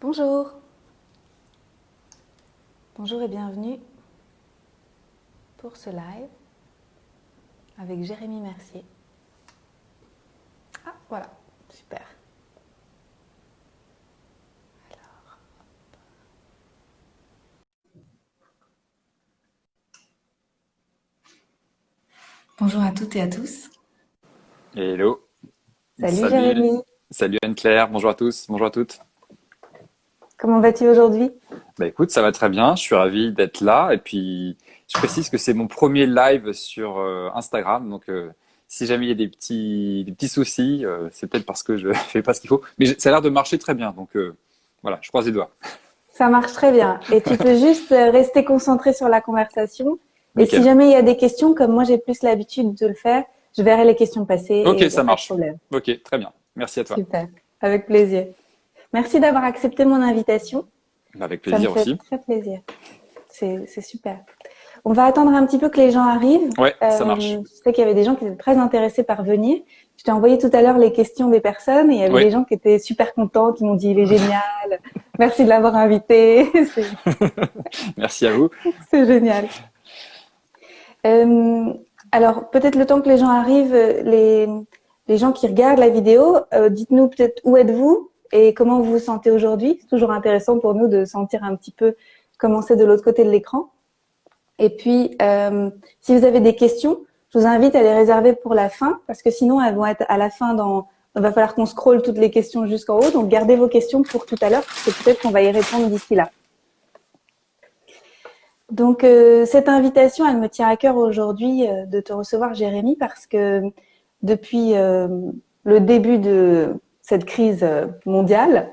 Bonjour, bonjour et bienvenue pour ce live avec Jérémy Mercier. Ah, voilà, super. Alors, bonjour à toutes et à tous. Hello, Salut salut, Jérémy, salut Anne-Claire, bonjour à tous, bonjour à toutes. comment vas-tu aujourd'hui? Bah écoute, ça va très bien, je suis ravi d'être là et puis je précise que c'est mon premier live sur Instagram, donc si jamais il y a des petits soucis, c'est peut-être parce que je fais pas ce qu'il faut, mais ça a l'air de marcher très bien, donc voilà, je croise les doigts. Ça marche très bien et tu peux juste rester concentré sur la conversation et si Nickel. jamais il y a des questions, comme moi j'ai plus l'habitude de le faire, je verrai les questions passer et Ok, il n'y a ça pas de marche. problème. Ok, très bien. Merci à toi. Super, avec plaisir. Merci d'avoir accepté mon invitation, Bah, avec ça me plaisir fait aussi. très plaisir. C'est super. On va attendre un petit peu que les gens arrivent. Ouais, ça marche. Je sais qu'il y avait des gens qui étaient très intéressés par venir. Je t'ai envoyé tout à l'heure les questions des personnes et il y avait Oui, des gens qui étaient super contents, qui m'ont dit il est génial, merci de l'avoir invité, merci à vous. c'est génial. Euh, alors peut-être le temps que les gens arrivent, les gens qui regardent la vidéo, dites-nous peut-être où êtes-vous et comment vous vous sentez aujourd'hui. C'est toujours intéressant pour nous de sentir un petit peu comment c'est de l'autre côté de l'écran. Et puis, si vous avez des questions, je vous invite à les réserver pour la fin, parce que sinon, elles vont être à la fin dans... Il va falloir qu'on scrolle toutes les questions jusqu'en haut. Donc, gardez vos questions pour tout à l'heure, parce que peut-être qu'on va y répondre d'ici là. Donc, cette invitation, elle me tient à cœur aujourd'hui de te recevoir, Jérémy, parce que depuis le début de cette crise mondiale,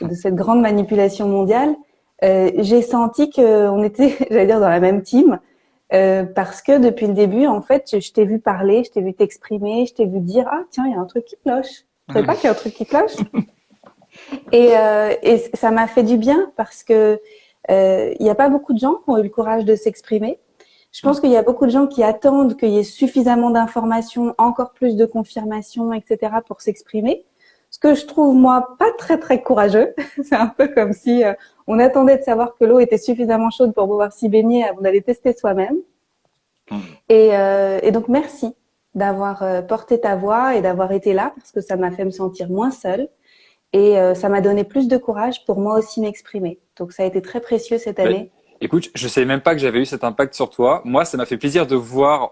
de cette grande manipulation mondiale, j'ai senti qu'on était, j'allais dire, dans la même team, parce que depuis le début, en fait, je t'ai vu parler, je t'ai vu t'exprimer, je t'ai vu dire ah tiens, il y a un truc qui cloche. Je savais pas qu'il y a un truc qui cloche. Et ça m'a fait du bien parce que il y a pas beaucoup de gens qui ont eu le courage de s'exprimer. Je pense qu'il y a beaucoup de gens qui attendent qu'il y ait suffisamment d'informations, encore plus de confirmations, etc. pour s'exprimer. Ce que je trouve, moi, pas très, très courageux. C'est un peu comme si on attendait de savoir que l'eau était suffisamment chaude pour pouvoir s'y baigner avant d'aller tester soi-même. Et donc, merci d'avoir porté ta voix et d'avoir été là parce que ça m'a fait me sentir moins seule. Et ça m'a donné plus de courage pour moi aussi m'exprimer. Donc, ça a été très précieux cette Ben, année. écoute, je savais même pas que j'avais eu cet impact sur toi. Moi, ça m'a fait plaisir de voir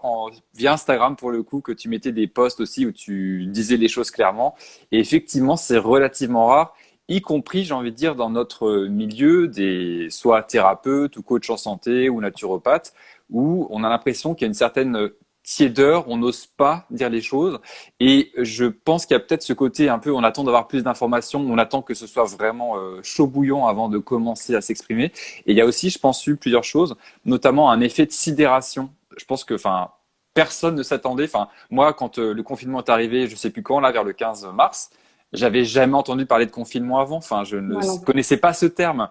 via Instagram pour le coup que tu mettais des posts aussi où tu disais les choses clairement. Et effectivement, c'est relativement rare, y compris, j'ai envie de dire, dans notre milieu des soit thérapeutes ou coachs en santé ou naturopathes, où on a l'impression qu'il y a une certaine tiédeur, on n'ose pas dire les choses. Et je pense qu'il y a peut-être ce côté un peu, on attend d'avoir plus d'informations, on attend que ce soit vraiment chaud bouillant avant de commencer à s'exprimer. Et il y a aussi, je pense, eu plusieurs choses, notamment un effet de sidération. Je pense que, enfin, personne ne s'attendait. Enfin, moi, quand le confinement est arrivé, je sais plus quand, là, vers le 15 mars, j'avais jamais entendu parler de confinement avant. Enfin, je ne Moi non plus. connaissais pas ce terme.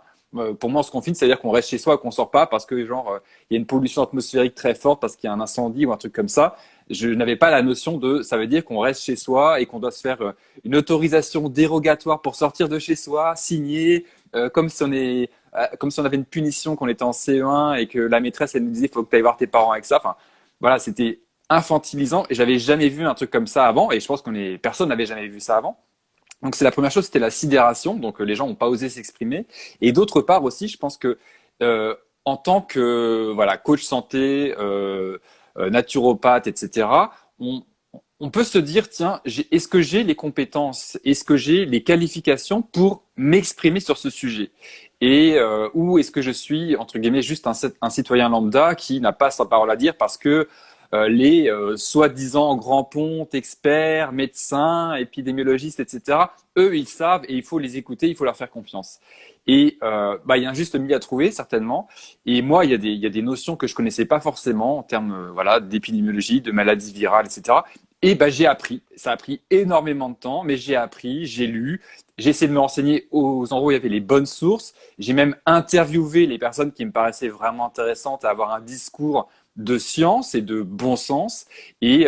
Pour moi, on se confine, c'est-à-dire qu'on reste chez soi et qu'on sort pas parce que, genre, il y a une pollution atmosphérique très forte parce qu'il y a un incendie ou un truc comme ça. Je n'avais pas la notion de, ça veut dire qu'on reste chez soi et qu'on doit se faire une autorisation dérogatoire pour sortir de chez soi, signer, comme si on avait une punition qu'on était en CE1 et que la maîtresse elle nous disait faut que tu ailles voir tes parents avec ça. Enfin, voilà, c'était infantilisant et j'avais jamais vu un truc comme ça avant et je pense personne n'avait jamais vu ça avant. Donc c'est la première chose, c'était la sidération. Donc les gens n'ont pas osé s'exprimer. Et d'autre part aussi, je pense que en tant que voilà coach santé, naturopathe, etc. On peut se dire tiens, est-ce que j'ai les compétences, est-ce que j'ai les qualifications pour m'exprimer sur ce sujet et ou est-ce que je suis entre guillemets juste un citoyen lambda qui n'a pas sa parole à dire parce que les soi-disant grands pontes, experts, médecins, épidémiologistes, etc., eux, ils savent et il faut les écouter, il faut leur faire confiance. Et il y a un juste milieu à trouver, certainement. Et moi, il y a des notions que je connaissais pas forcément en termes voilà, d'épidémiologie, de maladies virales, etc. Et j'ai appris. Ça a pris énormément de temps, mais j'ai appris, j'ai lu, j'ai essayé de me renseigner aux endroits où il y avait les bonnes sources. J'ai même interviewé les personnes qui me paraissaient vraiment intéressantes à avoir un discours de science et de bon sens. Et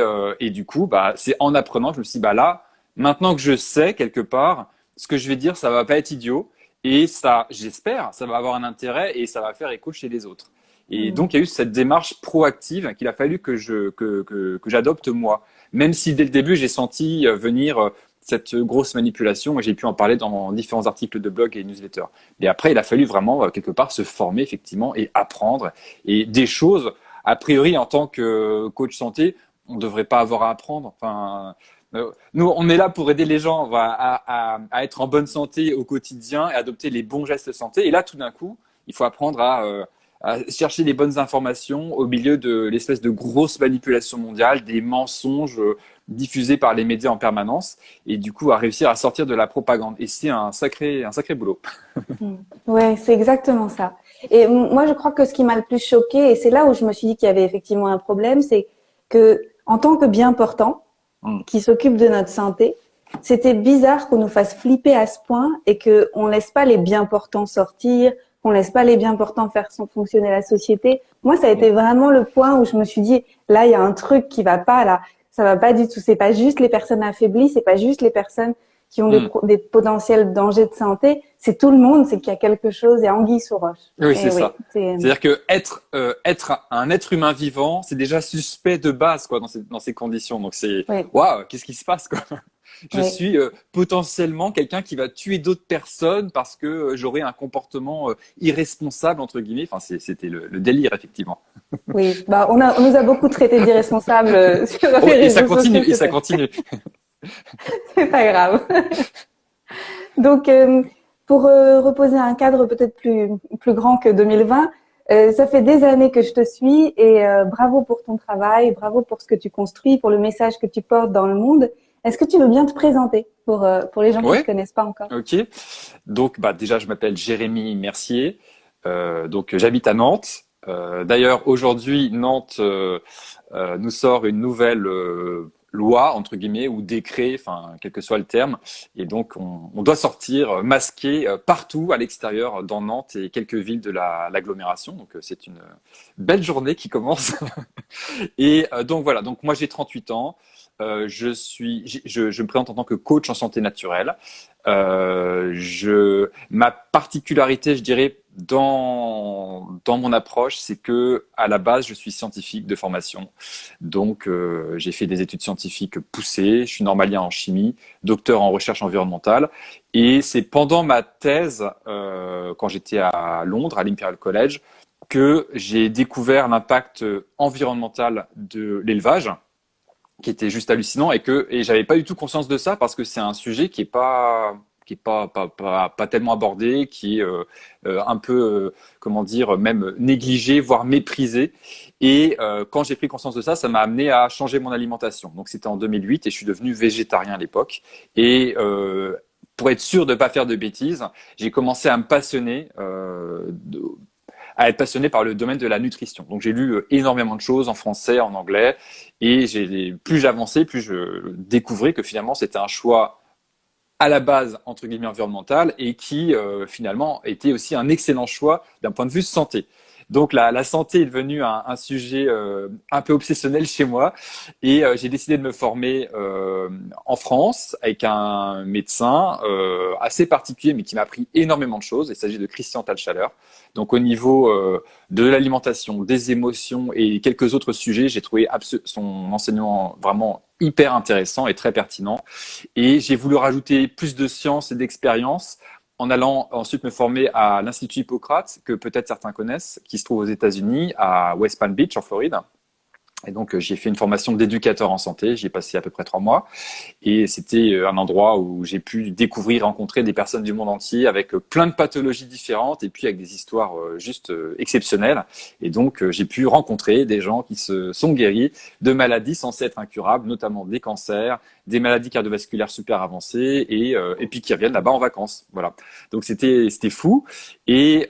du coup, c'est en apprenant, je me suis dit, là, maintenant que je sais quelque part, ce que je vais dire, ça va pas être idiot. Et ça, j'espère, ça va avoir un intérêt et ça va faire écho chez les autres. Et Mm. donc, il y a eu cette démarche proactive qu'il a fallu que j'adopte moi. Même si dès le début, j'ai senti venir cette grosse manipulation, et j'ai pu en parler dans différents articles de blog et newsletters. Et après, il a fallu vraiment, quelque part, se former, effectivement, et apprendre. Et des choses, a priori, en tant que coach santé, on ne devrait pas avoir à apprendre. Enfin, nous, on est là pour aider les gens à être en bonne santé au quotidien et adopter les bons gestes de santé. Et là, tout d'un coup, il faut apprendre à chercher les bonnes informations au milieu de l'espèce de grosse manipulation mondiale, des mensonges diffusés par les médias en permanence, et du coup à réussir à sortir de la propagande. Et c'est un sacré boulot. Mm. Ouais, c'est exactement ça. Et moi, je crois que ce qui m'a le plus choqué, et c'est là où je me suis dit qu'il y avait effectivement un problème, c'est que en tant que bien portant, Mm. qui s'occupe de notre santé, c'était bizarre qu'on nous fasse flipper à ce point et qu'on laisse pas les bien portants sortir, qu'on laisse pas les bien portants faire fonctionner la société. Moi, ça a été vraiment le point où je me suis dit, là, il y a un truc qui va pas, là. Ça va pas du tout. C'est pas juste les personnes affaiblies, c'est pas juste les personnes qui ont Mm. des potentiels dangers de santé. C'est tout le monde, c'est qu'il y a quelque chose, il y a anguille sous roche. Oui, Et c'est oui, ça. C'est-à-dire que être un être humain vivant, c'est déjà suspect de base, quoi, dans ces conditions. Donc c'est, oui, waouh, qu'est-ce qui se passe, quoi? Je oui. suis potentiellement quelqu'un qui va tuer d'autres personnes parce que j'aurai un comportement irresponsable, entre guillemets. Enfin, c'était le délire, effectivement. Oui, bah on nous a beaucoup traités d'irresponsables sur Oh, les et ça réseaux continue, sociaux, et ça continue. c'est pas grave. Donc, pour reposer un cadre peut-être plus grand que 2020, ça fait des années que je te suis et bravo pour ton travail, bravo pour ce que tu construis, pour le message que tu portes dans le monde. Est-ce que tu veux bien te présenter pour les gens qui te Ouais, connaissent pas encore? ok. Donc, bah, déjà, je m'appelle Jérémy Mercier. Donc, j'habite à Nantes. D'ailleurs, aujourd'hui, Nantes nous sort une nouvelle loi, entre guillemets, ou décret, enfin, quel que soit le terme. Et donc, on doit sortir masqué partout à l'extérieur dans Nantes et quelques villes de l'agglomération. Donc, c'est une belle journée qui commence. Et donc, voilà. Donc, moi, j'ai 38 ans. Je me présente en tant que coach en santé naturelle. Ma particularité, je dirais, dans mon approche, c'est que à la base, je suis scientifique de formation. Donc, j'ai fait des études scientifiques poussées. Je suis normalien en chimie, docteur en recherche environnementale. Et c'est pendant ma thèse, quand j'étais à Londres, à l'Imperial College, que j'ai découvert l'impact environnemental de l'élevage, qui était juste hallucinant, et j'avais pas du tout conscience de ça parce que c'est un sujet qui est pas tellement abordé, qui est un peu comment dire, même négligé, voire méprisé. Et quand j'ai pris conscience de ça, ça m'a amené à changer mon alimentation. Donc c'était en 2008 et je suis devenu végétarien à l'époque. Et pour être sûr de ne pas faire de bêtises, j'ai commencé à me passionner à être passionné par le domaine de la nutrition. Donc j'ai lu énormément de choses en français, en anglais, et plus j'avançais, plus je découvrais que finalement c'était un choix à la base entre guillemets environnemental et qui finalement était aussi un excellent choix d'un point de vue santé. Donc la santé est devenue un sujet un peu obsessionnel chez moi et j'ai décidé de me former en France avec un médecin assez particulier mais qui m'a appris énormément de choses. Il s'agit de Christian Talchaler. Donc au niveau de l'alimentation, des émotions et quelques autres sujets, j'ai trouvé son enseignement vraiment hyper intéressant et très pertinent. Et j'ai voulu rajouter plus de science et d'expérience en allant ensuite me former à l'Institut Hippocrate, que peut-être certains connaissent, qui se trouve aux États-Unis, à West Palm Beach, en Floride. Et donc, j'ai fait une formation d'éducateur en santé. J'y ai passé à peu près 3 mois. Et c'était un endroit où j'ai pu découvrir, rencontrer des personnes du monde entier avec plein de pathologies différentes et puis avec des histoires juste exceptionnelles. Et donc, j'ai pu rencontrer des gens qui se sont guéris de maladies censées être incurables, notamment des cancers, des maladies cardiovasculaires super avancées et puis qui reviennent là-bas en vacances. Voilà. Donc, c'était fou. Et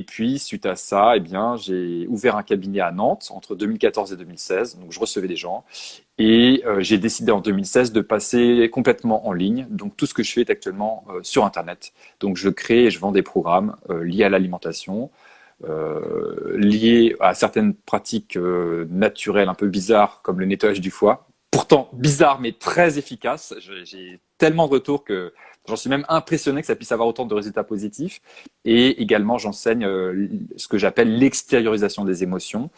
puis, suite à ça, eh bien, j'ai ouvert un cabinet à Nantes entre 2014 et 2016. Donc, je recevais des gens. Et j'ai décidé en 2016 de passer complètement en ligne. Donc, tout ce que je fais est actuellement sur Internet. Donc, je crée et je vends des programmes liés à l'alimentation, liés à certaines pratiques naturelles un peu bizarres, comme le nettoyage du foie. Pourtant bizarre, mais très efficace. J'ai tellement de retours que J'en suis même impressionné que ça puisse avoir autant de résultats positifs. Et également, j'enseigne ce que j'appelle l'extériorisation des émotions.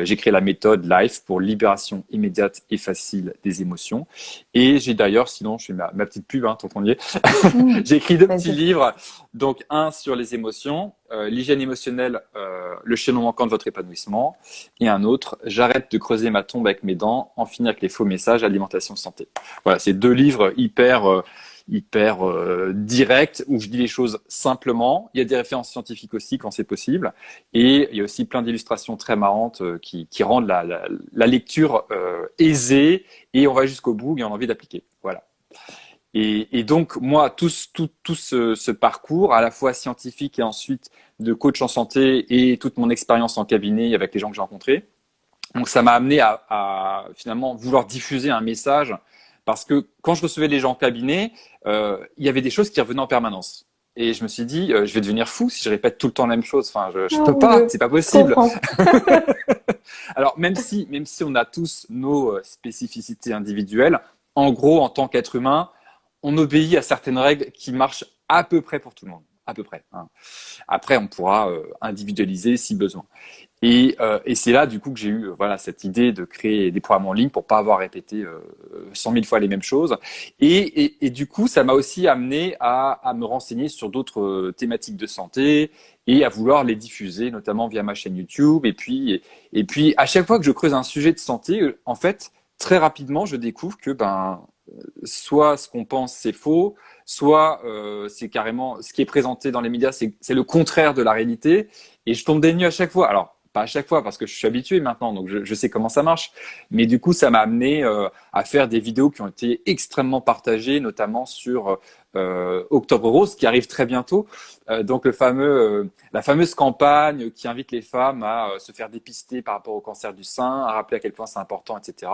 J'ai créé la méthode LIFE pour libération immédiate et facile des émotions. Et j'ai d'ailleurs, sinon je fais ma petite pub, tant qu'on y est, j'ai écrit 2 petits livres. Donc un sur les émotions, l'hygiène émotionnelle, le chaînon manquant de votre épanouissement. Et un autre, j'arrête de creuser ma tombe avec mes dents, en finir avec les faux messages, alimentation santé. Voilà, c'est 2 livres hyper direct, où je dis les choses simplement. Il y a des références scientifiques aussi quand c'est possible. Et il y a aussi plein d'illustrations très marrantes qui rendent la lecture aisée, et on va jusqu'au bout et on a envie d'appliquer. Voilà. Et donc, moi, tout ce parcours, à la fois scientifique et ensuite de coach en santé, et toute mon expérience en cabinet avec les gens que j'ai rencontrés, donc ça m'a amené à finalement vouloir diffuser un message. Parce que quand je recevais les gens en cabinet, il y avait des choses qui revenaient en permanence. Et je me suis dit, je vais devenir fou si je répète tout le temps la même chose. Enfin, je peux pas, c'est pas possible. Alors, même si on a tous nos spécificités individuelles, en gros, en tant qu'être humain, on obéit à certaines règles qui marchent à peu près pour tout le monde. À peu près. Après, on pourra individualiser si besoin. Et c'est là, du coup, que j'ai eu cette idée de créer des programmes en ligne pour pas avoir répété 100 000 fois les mêmes choses. Et du coup, ça m'a aussi amené à me renseigner sur d'autres thématiques de santé et à vouloir les diffuser, notamment via ma chaîne YouTube. Et puis, à chaque fois que je creuse un sujet de santé, en fait, très rapidement, je découvre que soit ce qu'on pense c'est faux, soit c'est carrément ce qui est présenté dans les médias, c'est le contraire de la réalité. Et je tombe des nues à chaque fois. Alors, pas à chaque fois, parce que je suis habitué maintenant, donc je sais comment ça marche. Mais du coup, ça m'a amené à faire des vidéos qui ont été extrêmement partagées, notamment sur Octobre Rose, qui arrive très bientôt. Donc la fameuse campagne qui invite les femmes à se faire dépister par rapport au cancer du sein, à rappeler à quel point c'est important, etc.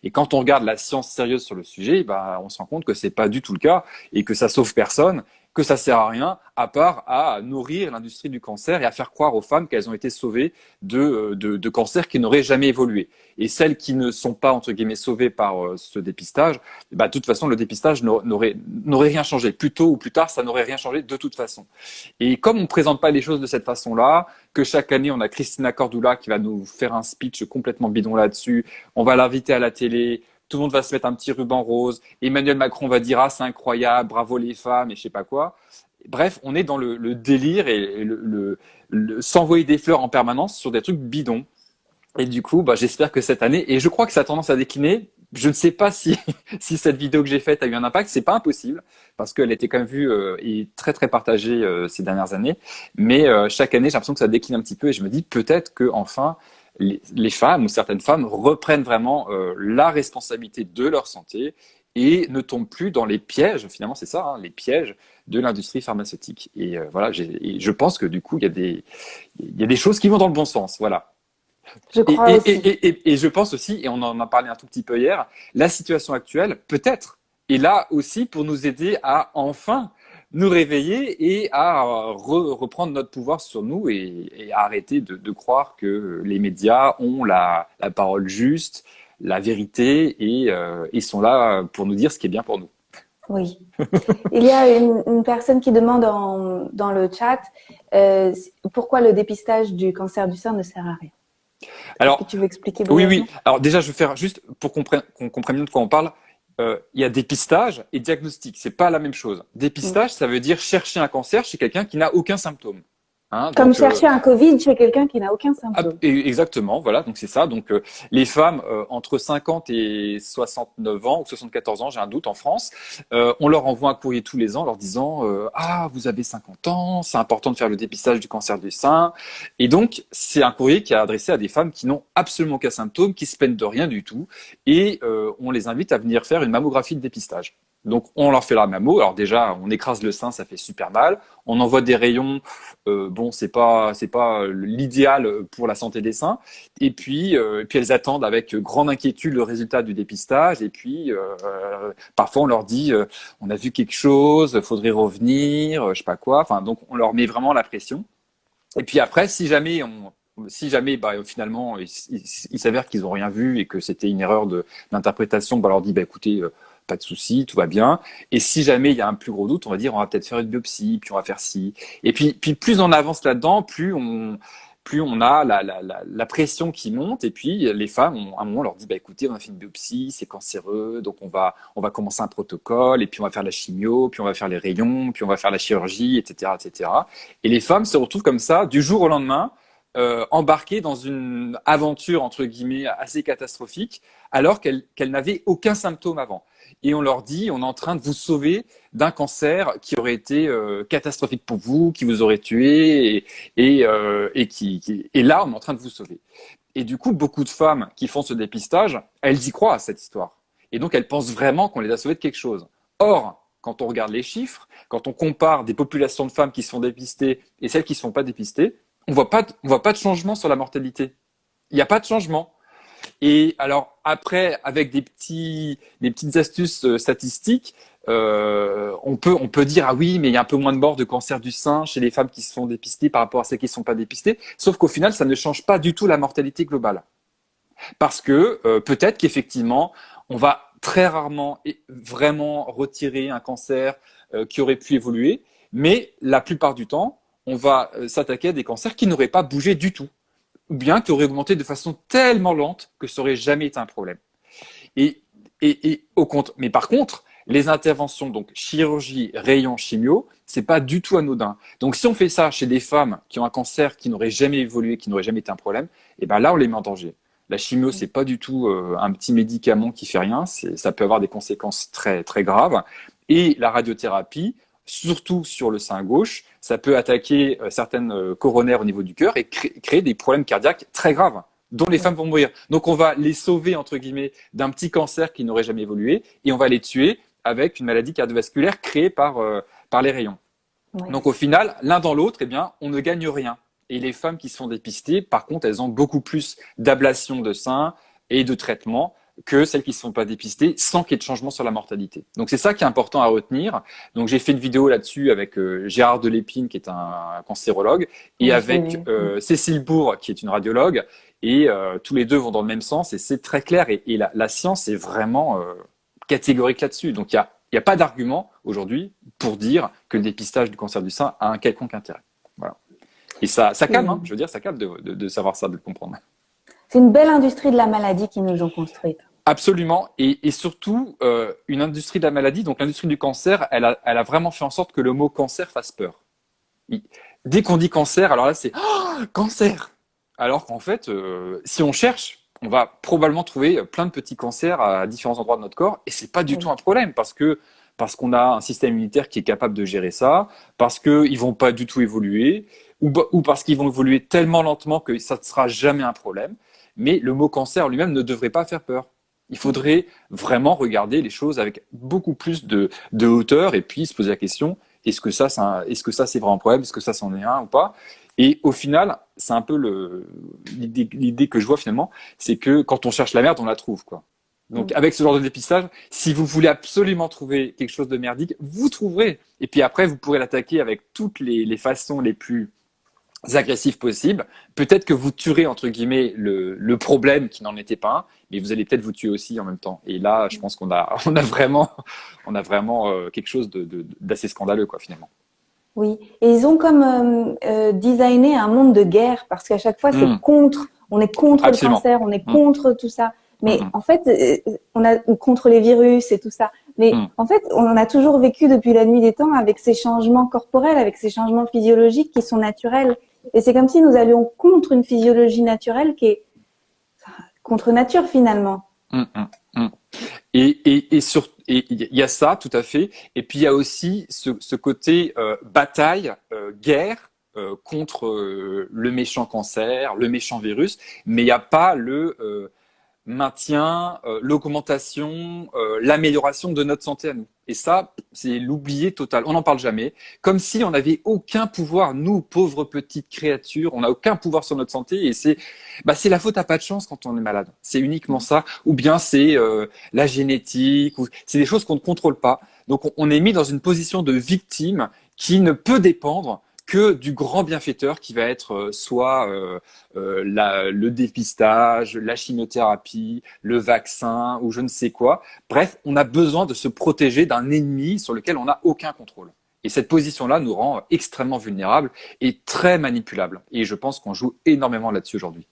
Et quand on regarde la science sérieuse sur le sujet, on se rend compte que c'est pas du tout le cas et que ça sauve personne, que ça sert à rien, à part à nourrir l'industrie du cancer et à faire croire aux femmes qu'elles ont été sauvées de cancers qui n'auraient jamais évolué. Et celles qui ne sont pas, entre guillemets, sauvées par ce dépistage, de toute façon, le dépistage n'aurait rien changé. Plus tôt ou plus tard, ça n'aurait rien changé de toute façon. Et comme on ne présente pas les choses de cette façon-là, que chaque année, on a Christina Cordula qui va nous faire un speech complètement bidon là-dessus, on va l'inviter à la télé, tout le monde va se mettre un petit ruban rose, Emmanuel Macron va dire « Ah, c'est incroyable, bravo les femmes » et je sais pas quoi. Bref, on est dans le délire et s'envoyer des fleurs en permanence sur des trucs bidons. Et du coup, j'espère que cette année, et je crois que ça a tendance à décliner, je ne sais pas si cette vidéo que j'ai faite a eu un impact, c'est pas impossible, parce qu'elle était quand même vue et très très partagée ces dernières années, mais chaque année, j'ai l'impression que ça décline un petit peu, et je me dis peut-être que enfin les femmes ou certaines femmes reprennent vraiment la responsabilité de leur santé et ne tombent plus dans les pièges, finalement c'est ça, les pièges de l'industrie pharmaceutique. Et et je pense que du coup, il y a des choses qui vont dans le bon sens, voilà. Je crois aussi. Et je pense aussi, et on en a parlé un tout petit peu hier, la situation actuelle, peut-être, est là aussi pour nous aider à enfin nous réveiller et à reprendre notre pouvoir sur nous et à arrêter de croire que les médias ont la parole juste, la vérité et sont là pour nous dire ce qui est bien pour nous. Oui. Il y a une personne qui demande dans le chat pourquoi le dépistage du cancer du sein ne sert à rien. Alors, est-ce que tu veux expliquer oui. Alors déjà, je vais faire juste pour qu'on comprenne bien de quoi on parle. Il y a dépistage et diagnostic. C'est pas la même chose. Dépistage, ça veut dire chercher un cancer chez quelqu'un qui n'a aucun symptôme. Comme chercher un Covid chez quelqu'un qui n'a aucun symptôme. Exactement, voilà, donc c'est ça. Donc les femmes entre 50 et 69 ans ou 74 ans, j'ai un doute en France, on leur envoie un courrier tous les ans leur disant ah, vous avez 50 ans, c'est important de faire le dépistage du cancer du sein. Et donc c'est un courrier qui est adressé à des femmes qui n'ont absolument aucun symptôme, qui se plaignent de rien du tout, et on les invite à venir faire une mammographie de dépistage. Donc on leur fait la mammo. Alors déjà, on écrase le sein, ça fait super mal. On envoie des rayons. Bon, c'est pas l'idéal pour la santé des seins. Et puis elles attendent avec grande inquiétude le résultat du dépistage. Et puis parfois on leur dit on a vu quelque chose, faudrait revenir, je sais pas quoi. Enfin donc on leur met vraiment la pression. Et puis après, si jamais finalement il s'avère qu'ils ont rien vu et que c'était une erreur d'interprétation, on leur dit écoutez, pas de souci, tout va bien. Et si jamais il y a un plus gros doute, on va dire, on va peut-être faire une biopsie, puis on va faire ci. Et puis plus on avance là-dedans, plus on a la pression qui monte. Et puis les femmes, à un moment, on leur dit, bah écoutez, on a fait une biopsie, c'est cancéreux, donc on va commencer un protocole, et puis on va faire la chimio, puis on va faire les rayons, puis on va faire la chirurgie, etc., etc. Et les femmes se retrouvent comme ça, du jour au lendemain, embarquées dans une aventure entre guillemets assez catastrophique, alors qu'elles n'avaient aucun symptôme avant. Et on leur dit, on est en train de vous sauver d'un cancer qui aurait été catastrophique pour vous, qui vous aurait tué, et là, on est en train de vous sauver. Et du coup, beaucoup de femmes qui font ce dépistage, elles y croient à cette histoire. Et donc, elles pensent vraiment qu'on les a sauvées de quelque chose. Or, quand on regarde les chiffres, quand on compare des populations de femmes qui se font dépister et celles qui ne se font pas dépister, on voit pas de changement sur la mortalité. Il n'y a pas de changement. Et alors après, avec des petites astuces statistiques, on peut dire ah oui, mais il y a un peu moins de morts de cancer du sein chez les femmes qui se font dépister par rapport à celles qui ne sont pas dépistées. Sauf qu'au final, ça ne change pas du tout la mortalité globale, parce que peut-être qu'effectivement, on va très rarement et vraiment retirer un cancer qui aurait pu évoluer, mais la plupart du temps, on va s'attaquer à des cancers qui n'auraient pas bougé du tout, ou bien qui auraient augmenté de façon tellement lente que ça aurait jamais été un problème. Et mais par contre, les interventions, donc chirurgie, rayons, chimio, c'est pas du tout anodin. Donc si on fait ça chez des femmes qui ont un cancer qui n'aurait jamais évolué, qui n'aurait jamais été un problème, et ben là on les met en danger. La chimio, c'est pas du tout un petit médicament qui fait rien, ça peut avoir des conséquences très très graves. Et la radiothérapie, surtout sur le sein gauche, ça peut attaquer certaines coronaires au niveau du cœur et créer des problèmes cardiaques très graves, dont les femmes vont mourir. Donc on va les sauver, entre guillemets, d'un petit cancer qui n'aurait jamais évolué, et on va les tuer avec une maladie cardiovasculaire créée par les rayons. Ouais. Donc au final, l'un dans l'autre, eh bien, on ne gagne rien. Et les femmes qui se font dépister, par contre, elles ont beaucoup plus d'ablation de sein et de traitement que celles qui ne se font pas dépister, sans qu'il y ait de changement sur la mortalité. Donc c'est ça qui est important à retenir. Donc j'ai fait une vidéo là-dessus avec Gérard Delépine, qui est un cancérologue, et avec Cécile Bourg, qui est une radiologue, et tous les deux vont dans le même sens, et c'est très clair, et la science est vraiment catégorique là-dessus. Donc il n'y a pas d'argument aujourd'hui pour dire que le dépistage du cancer du sein a un quelconque intérêt. Voilà. Et ça calme, hein, je veux dire, ça calme de savoir ça, de le comprendre. C'est une belle industrie de la maladie qu'ils nous ont construite. Absolument, et surtout une industrie de la maladie, donc l'industrie du cancer, elle a vraiment fait en sorte que le mot cancer fasse peur. Dès qu'on dit cancer, alors là c'est cancer. Alors qu'en fait, si on cherche, on va probablement trouver plein de petits cancers à différents endroits de notre corps, et c'est pas du tout un problème, parce qu'on a un système immunitaire qui est capable de gérer ça, parce qu'ils vont pas du tout évoluer, ou parce qu'ils vont évoluer tellement lentement que ça ne sera jamais un problème. Mais le mot cancer lui-même ne devrait pas faire peur. Il faudrait vraiment regarder les choses avec beaucoup plus de hauteur, et puis se poser la question, est-ce que ça c'est vraiment un problème, est-ce que ça c'en est un ou pas? Et au final, c'est un peu l'idée que je vois finalement, c'est que quand on cherche la merde, on la trouve, quoi. Donc avec ce genre de dépistage, si vous voulez absolument trouver quelque chose de merdique, vous trouverez. Et puis après, vous pourrez l'attaquer avec toutes les façons les plus agressifs possibles. Peut-être que vous tuerez, entre guillemets, le problème qui n'en était pas un, mais vous allez peut-être vous tuer aussi en même temps. Et là, je pense qu'on a vraiment quelque chose d'assez scandaleux, quoi, finalement. Oui, et ils ont comme designé un monde de guerre, parce qu'à chaque fois, c'est on est contre Absolument. le cancer, on est contre tout ça. Mais en fait, ou contre les virus et tout ça. Mais en fait, on a toujours vécu depuis la nuit des temps avec ces changements corporels, avec ces changements physiologiques qui sont naturels. Et c'est comme si nous allions contre une physiologie naturelle qui est contre nature finalement. Et il y a ça, tout à fait. Et puis il y a aussi ce côté bataille, guerre contre le méchant cancer, le méchant virus, mais il n'y a pas le maintien, l'augmentation, l'amélioration de notre santé à nous. Et ça, c'est l'oublié total. On n'en parle jamais. Comme si on n'avait aucun pouvoir, nous, pauvres petites créatures, on n'a aucun pouvoir sur notre santé, et c'est la faute à pas de chance quand on est malade. C'est uniquement ça. Ou bien c'est la génétique, ou c'est des choses qu'on ne contrôle pas. Donc on est mis dans une position de victime qui ne peut dépendre que du grand bienfaiteur qui va être soit le dépistage, la chimiothérapie, le vaccin ou je ne sais quoi. Bref, on a besoin de se protéger d'un ennemi sur lequel on n'a aucun contrôle. Et cette position-là nous rend extrêmement vulnérables et très manipulables. Et je pense qu'on joue énormément là-dessus aujourd'hui.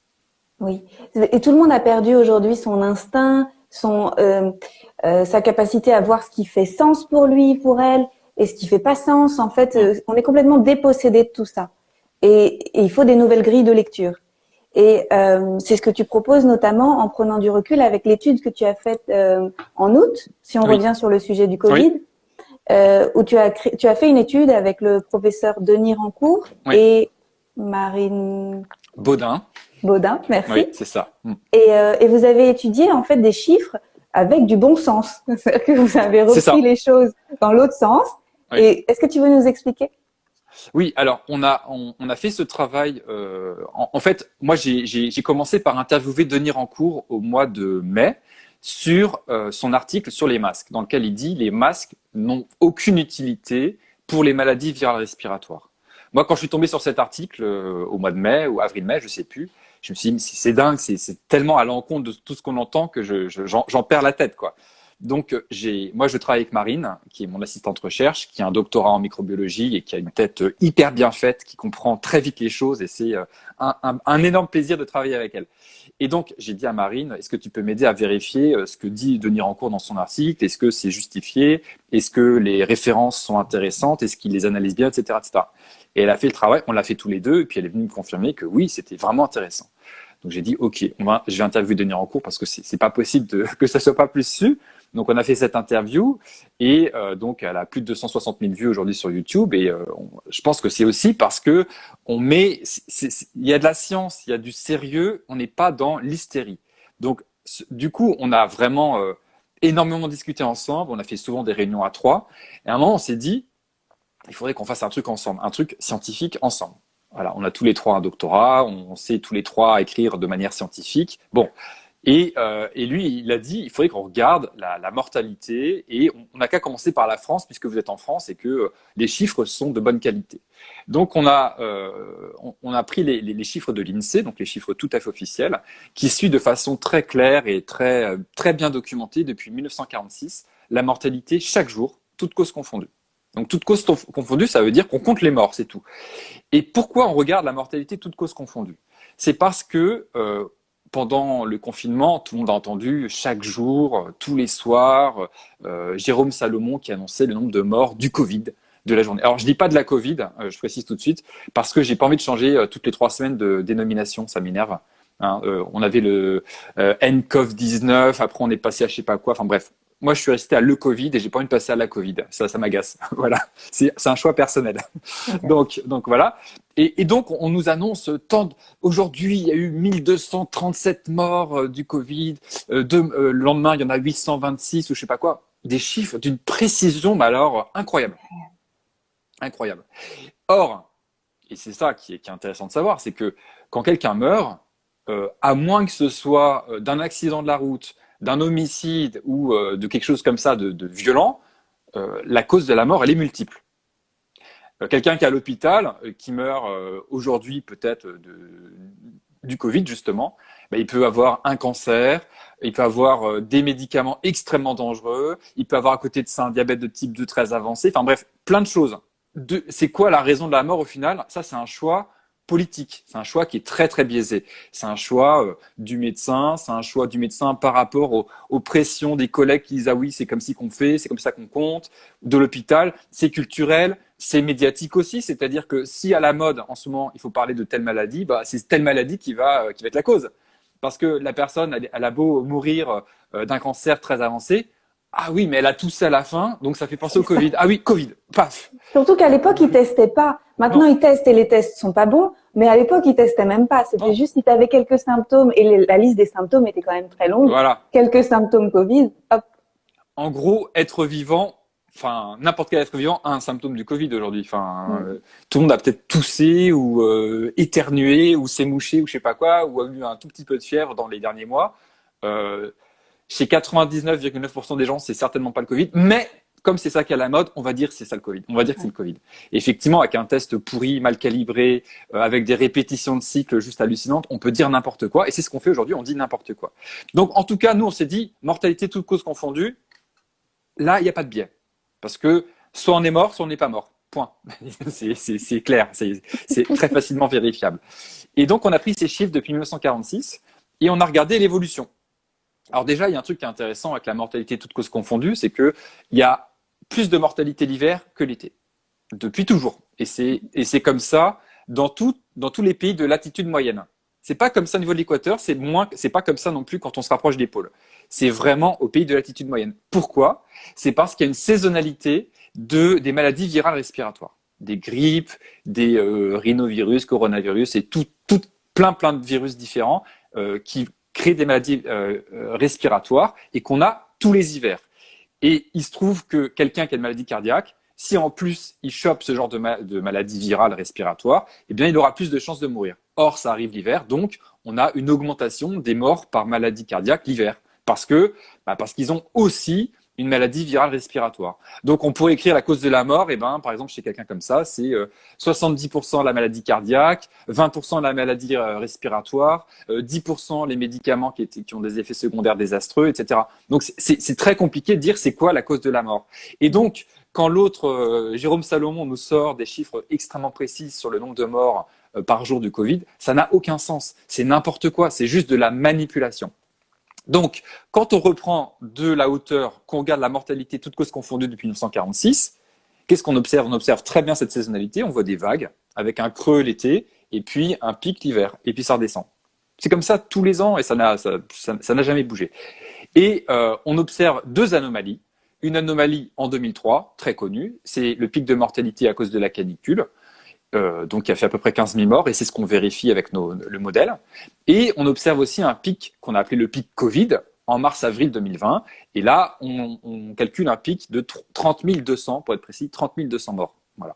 Oui. Et tout le monde a perdu aujourd'hui son instinct, sa capacité à voir ce qui fait sens pour lui, pour elle, et ce qui fait pas sens. En fait, on est complètement dépossédé de tout ça. Et il faut des nouvelles grilles de lecture. Et c'est ce que tu proposes notamment en prenant du recul avec l'étude que tu as faite en août, si on revient sur le sujet du Covid. Oui. Où tu as fait une étude avec le professeur Denis Rancourt et Marine Baudin, merci. Oui, c'est ça. Et vous avez étudié en fait des chiffres avec du bon sens. C'est-à-dire que vous avez repris les choses dans l'autre sens. Oui. Et est-ce que tu veux nous expliquer? Oui, alors on a fait ce travail. En fait, moi j'ai commencé par interviewer Denis Rancourt au mois de mai sur son article sur les masques, dans lequel il dit les masques n'ont aucune utilité pour les maladies virales respiratoires. Moi, quand je suis tombé sur cet article au mois de mai ou avril-mai, je sais plus, je me suis dit c'est dingue, c'est tellement à l'encontre de tout ce qu'on entend que j'en perds la tête, quoi. Donc, moi, je travaille avec Marine, qui est mon assistante recherche, qui a un doctorat en microbiologie et qui a une tête hyper bien faite, qui comprend très vite les choses et c'est un énorme plaisir de travailler avec elle. Et donc, j'ai dit à Marine, est-ce que tu peux m'aider à vérifier ce que dit Denis Rancourt dans son article? Est-ce que c'est justifié? Est-ce que les références sont intéressantes? Est-ce qu'il les analyse bien, etc., etc. Et elle a fait le travail, on l'a fait tous les deux, et puis elle est venue me confirmer que oui, c'était vraiment intéressant. Donc, j'ai dit, OK, je vais interviewer Denis Rancourt parce que c'est pas possible que ça soit pas plus su. Donc, on a fait cette interview et donc, elle a plus de 260 000 vues aujourd'hui sur YouTube. Et je pense que c'est aussi parce que il y a de la science, il y a du sérieux, on n'est pas dans l'hystérie. Donc, du coup, on a vraiment énormément discuté ensemble. On a fait souvent des réunions à 3. Et à un moment, on s'est dit, il faudrait qu'on fasse un truc ensemble, un truc scientifique ensemble. Voilà, on a tous les trois un doctorat, on sait tous les trois écrire de manière scientifique. Bon. Et lui, il a dit, il faudrait qu'on regarde la mortalité et on n'a qu'à commencer par la France puisque vous êtes en France et que les chiffres sont de bonne qualité. Donc, on a pris les chiffres de l'INSEE, donc les chiffres tout à fait officiels, qui suivent de façon très claire et très, très bien documentée depuis 1946 la mortalité chaque jour, toutes causes confondues. Donc, toutes causes confondues, ça veut dire qu'on compte les morts, c'est tout. Et pourquoi on regarde la mortalité toutes causes confondues? C'est parce que pendant le confinement, tout le monde a entendu chaque jour, tous les soirs, Jérôme Salomon qui annonçait le nombre de morts du Covid de la journée. Alors, je dis pas de la Covid, je précise tout de suite, parce que j'ai pas envie de changer toutes les 3 semaines de dénomination, ça m'énerve. Hein, on avait le nCoV-19, après on est passé à je sais pas quoi, enfin bref. Moi, je suis resté à le Covid et j'ai pas envie de passer à la Covid. Ça m'agace. Voilà. C'est un choix personnel. Donc voilà. Et donc, on nous annonce aujourd'hui, il y a eu 1237 morts du Covid. Le lendemain, il y en a 826 ou je sais pas quoi. Des chiffres d'une précision, mais alors, incroyable. Incroyable. Or, et c'est ça qui est intéressant de savoir, c'est que quand quelqu'un meurt, à moins que ce soit d'un accident de la route, d'un homicide ou de quelque chose comme ça de violent, la cause de la mort, elle est multiple. Quelqu'un qui est à l'hôpital, qui meurt aujourd'hui peut-être du Covid justement, il peut avoir un cancer, il peut avoir des médicaments extrêmement dangereux, il peut avoir à côté de ça un diabète de type 2 très avancé, enfin bref, plein de choses. C'est quoi la raison de la mort au final? Ça, c'est un choix politique. C'est un choix qui est très, très biaisé. C'est un choix du médecin, c'est un choix du médecin par rapport aux pressions des collègues qui disent « Ah oui, c'est comme ci qu'on fait, c'est comme ça qu'on compte », de l'hôpital. C'est culturel, c'est médiatique aussi. C'est-à-dire que si à la mode, en ce moment, il faut parler de telle maladie, c'est telle maladie qui va être la cause. Parce que la personne, elle a beau mourir d'un cancer très avancé, ah oui, mais elle a toussé à la fin, donc ça fait penser au Covid. Ah oui, Covid, paf. Surtout qu'à l'époque, ils testaient pas. Maintenant, ils testent et les tests sont pas bons. Mais à l'époque, ils testaient même pas. C'était juste si tu avais quelques symptômes et la liste des symptômes était quand même très longue. Voilà. Quelques symptômes Covid, hop. En gros, être vivant, enfin, n'importe quel être vivant a un symptôme du Covid aujourd'hui. Enfin, tout le monde a peut-être toussé ou éternué ou s'est mouché ou je sais pas quoi, ou a eu un tout petit peu de fièvre dans les derniers mois. Chez 99,9% des gens, c'est certainement pas le Covid, mais comme c'est ça qui est à la mode, on va dire que c'est ça le Covid. On va dire que c'est le Covid. Et effectivement, avec un test pourri, mal calibré, avec des répétitions de cycles juste hallucinantes, on peut dire n'importe quoi. Et c'est ce qu'on fait aujourd'hui, on dit n'importe quoi. Donc, en tout cas, nous, on s'est dit, mortalité toutes causes confondues, là, il n'y a pas de biais. Parce que soit on est mort, soit on n'est pas mort. Point. C'est clair, c'est très facilement vérifiable. Et donc, on a pris ces chiffres depuis 1946 et on a regardé l'évolution. Alors déjà, il y a un truc qui est intéressant avec la mortalité toutes causes confondues, c'est qu'il y a plus de mortalité l'hiver que l'été, depuis toujours. Et c'est comme ça dans tous les pays de latitude moyenne. C'est pas comme ça au niveau de l'équateur, c'est pas comme ça non plus quand on se rapproche des pôles. C'est vraiment au pays de latitude moyenne. Pourquoi? C'est parce qu'il y a une saisonnalité des maladies virales respiratoires, des grippes, des rhinovirus, coronavirus et plein de virus différents qui créent des maladies respiratoires et qu'on a tous les hivers. Et il se trouve que quelqu'un qui a une maladie cardiaque, si en plus il chope ce genre de maladie virale respiratoire, eh bien il aura plus de chances de mourir. Or, ça arrive l'hiver, donc on a une augmentation des morts par maladie cardiaque l'hiver, parce qu'ils ont aussi une maladie virale respiratoire. Donc on pourrait écrire la cause de la mort, par exemple chez quelqu'un comme ça, c'est 70% la maladie cardiaque, 20% la maladie respiratoire, 10% les médicaments qui ont des effets secondaires désastreux, etc. Donc c'est très compliqué de dire c'est quoi la cause de la mort. Et donc quand l'autre, Jérôme Salomon, nous sort des chiffres extrêmement précis sur le nombre de morts par jour du Covid, ça n'a aucun sens. C'est n'importe quoi, c'est juste de la manipulation. Donc, quand on reprend de la hauteur, qu'on regarde la mortalité toutes causes confondues depuis 1946, qu'est-ce qu'on observe? On observe très bien cette saisonnalité, on voit des vagues, avec un creux l'été, et puis un pic l'hiver, et puis ça redescend. C'est comme ça tous les ans, et ça n'a jamais bougé. Et on observe deux anomalies. Une anomalie en 2003, très connue, c'est le pic de mortalité à cause de la canicule, donc qui a fait à peu près 15 000 morts, et c'est ce qu'on vérifie avec le modèle. Et on observe aussi un pic qu'on a appelé le pic Covid en mars-avril 2020, et là, on calcule un pic de 30 200, pour être précis, 30 200 morts. Voilà.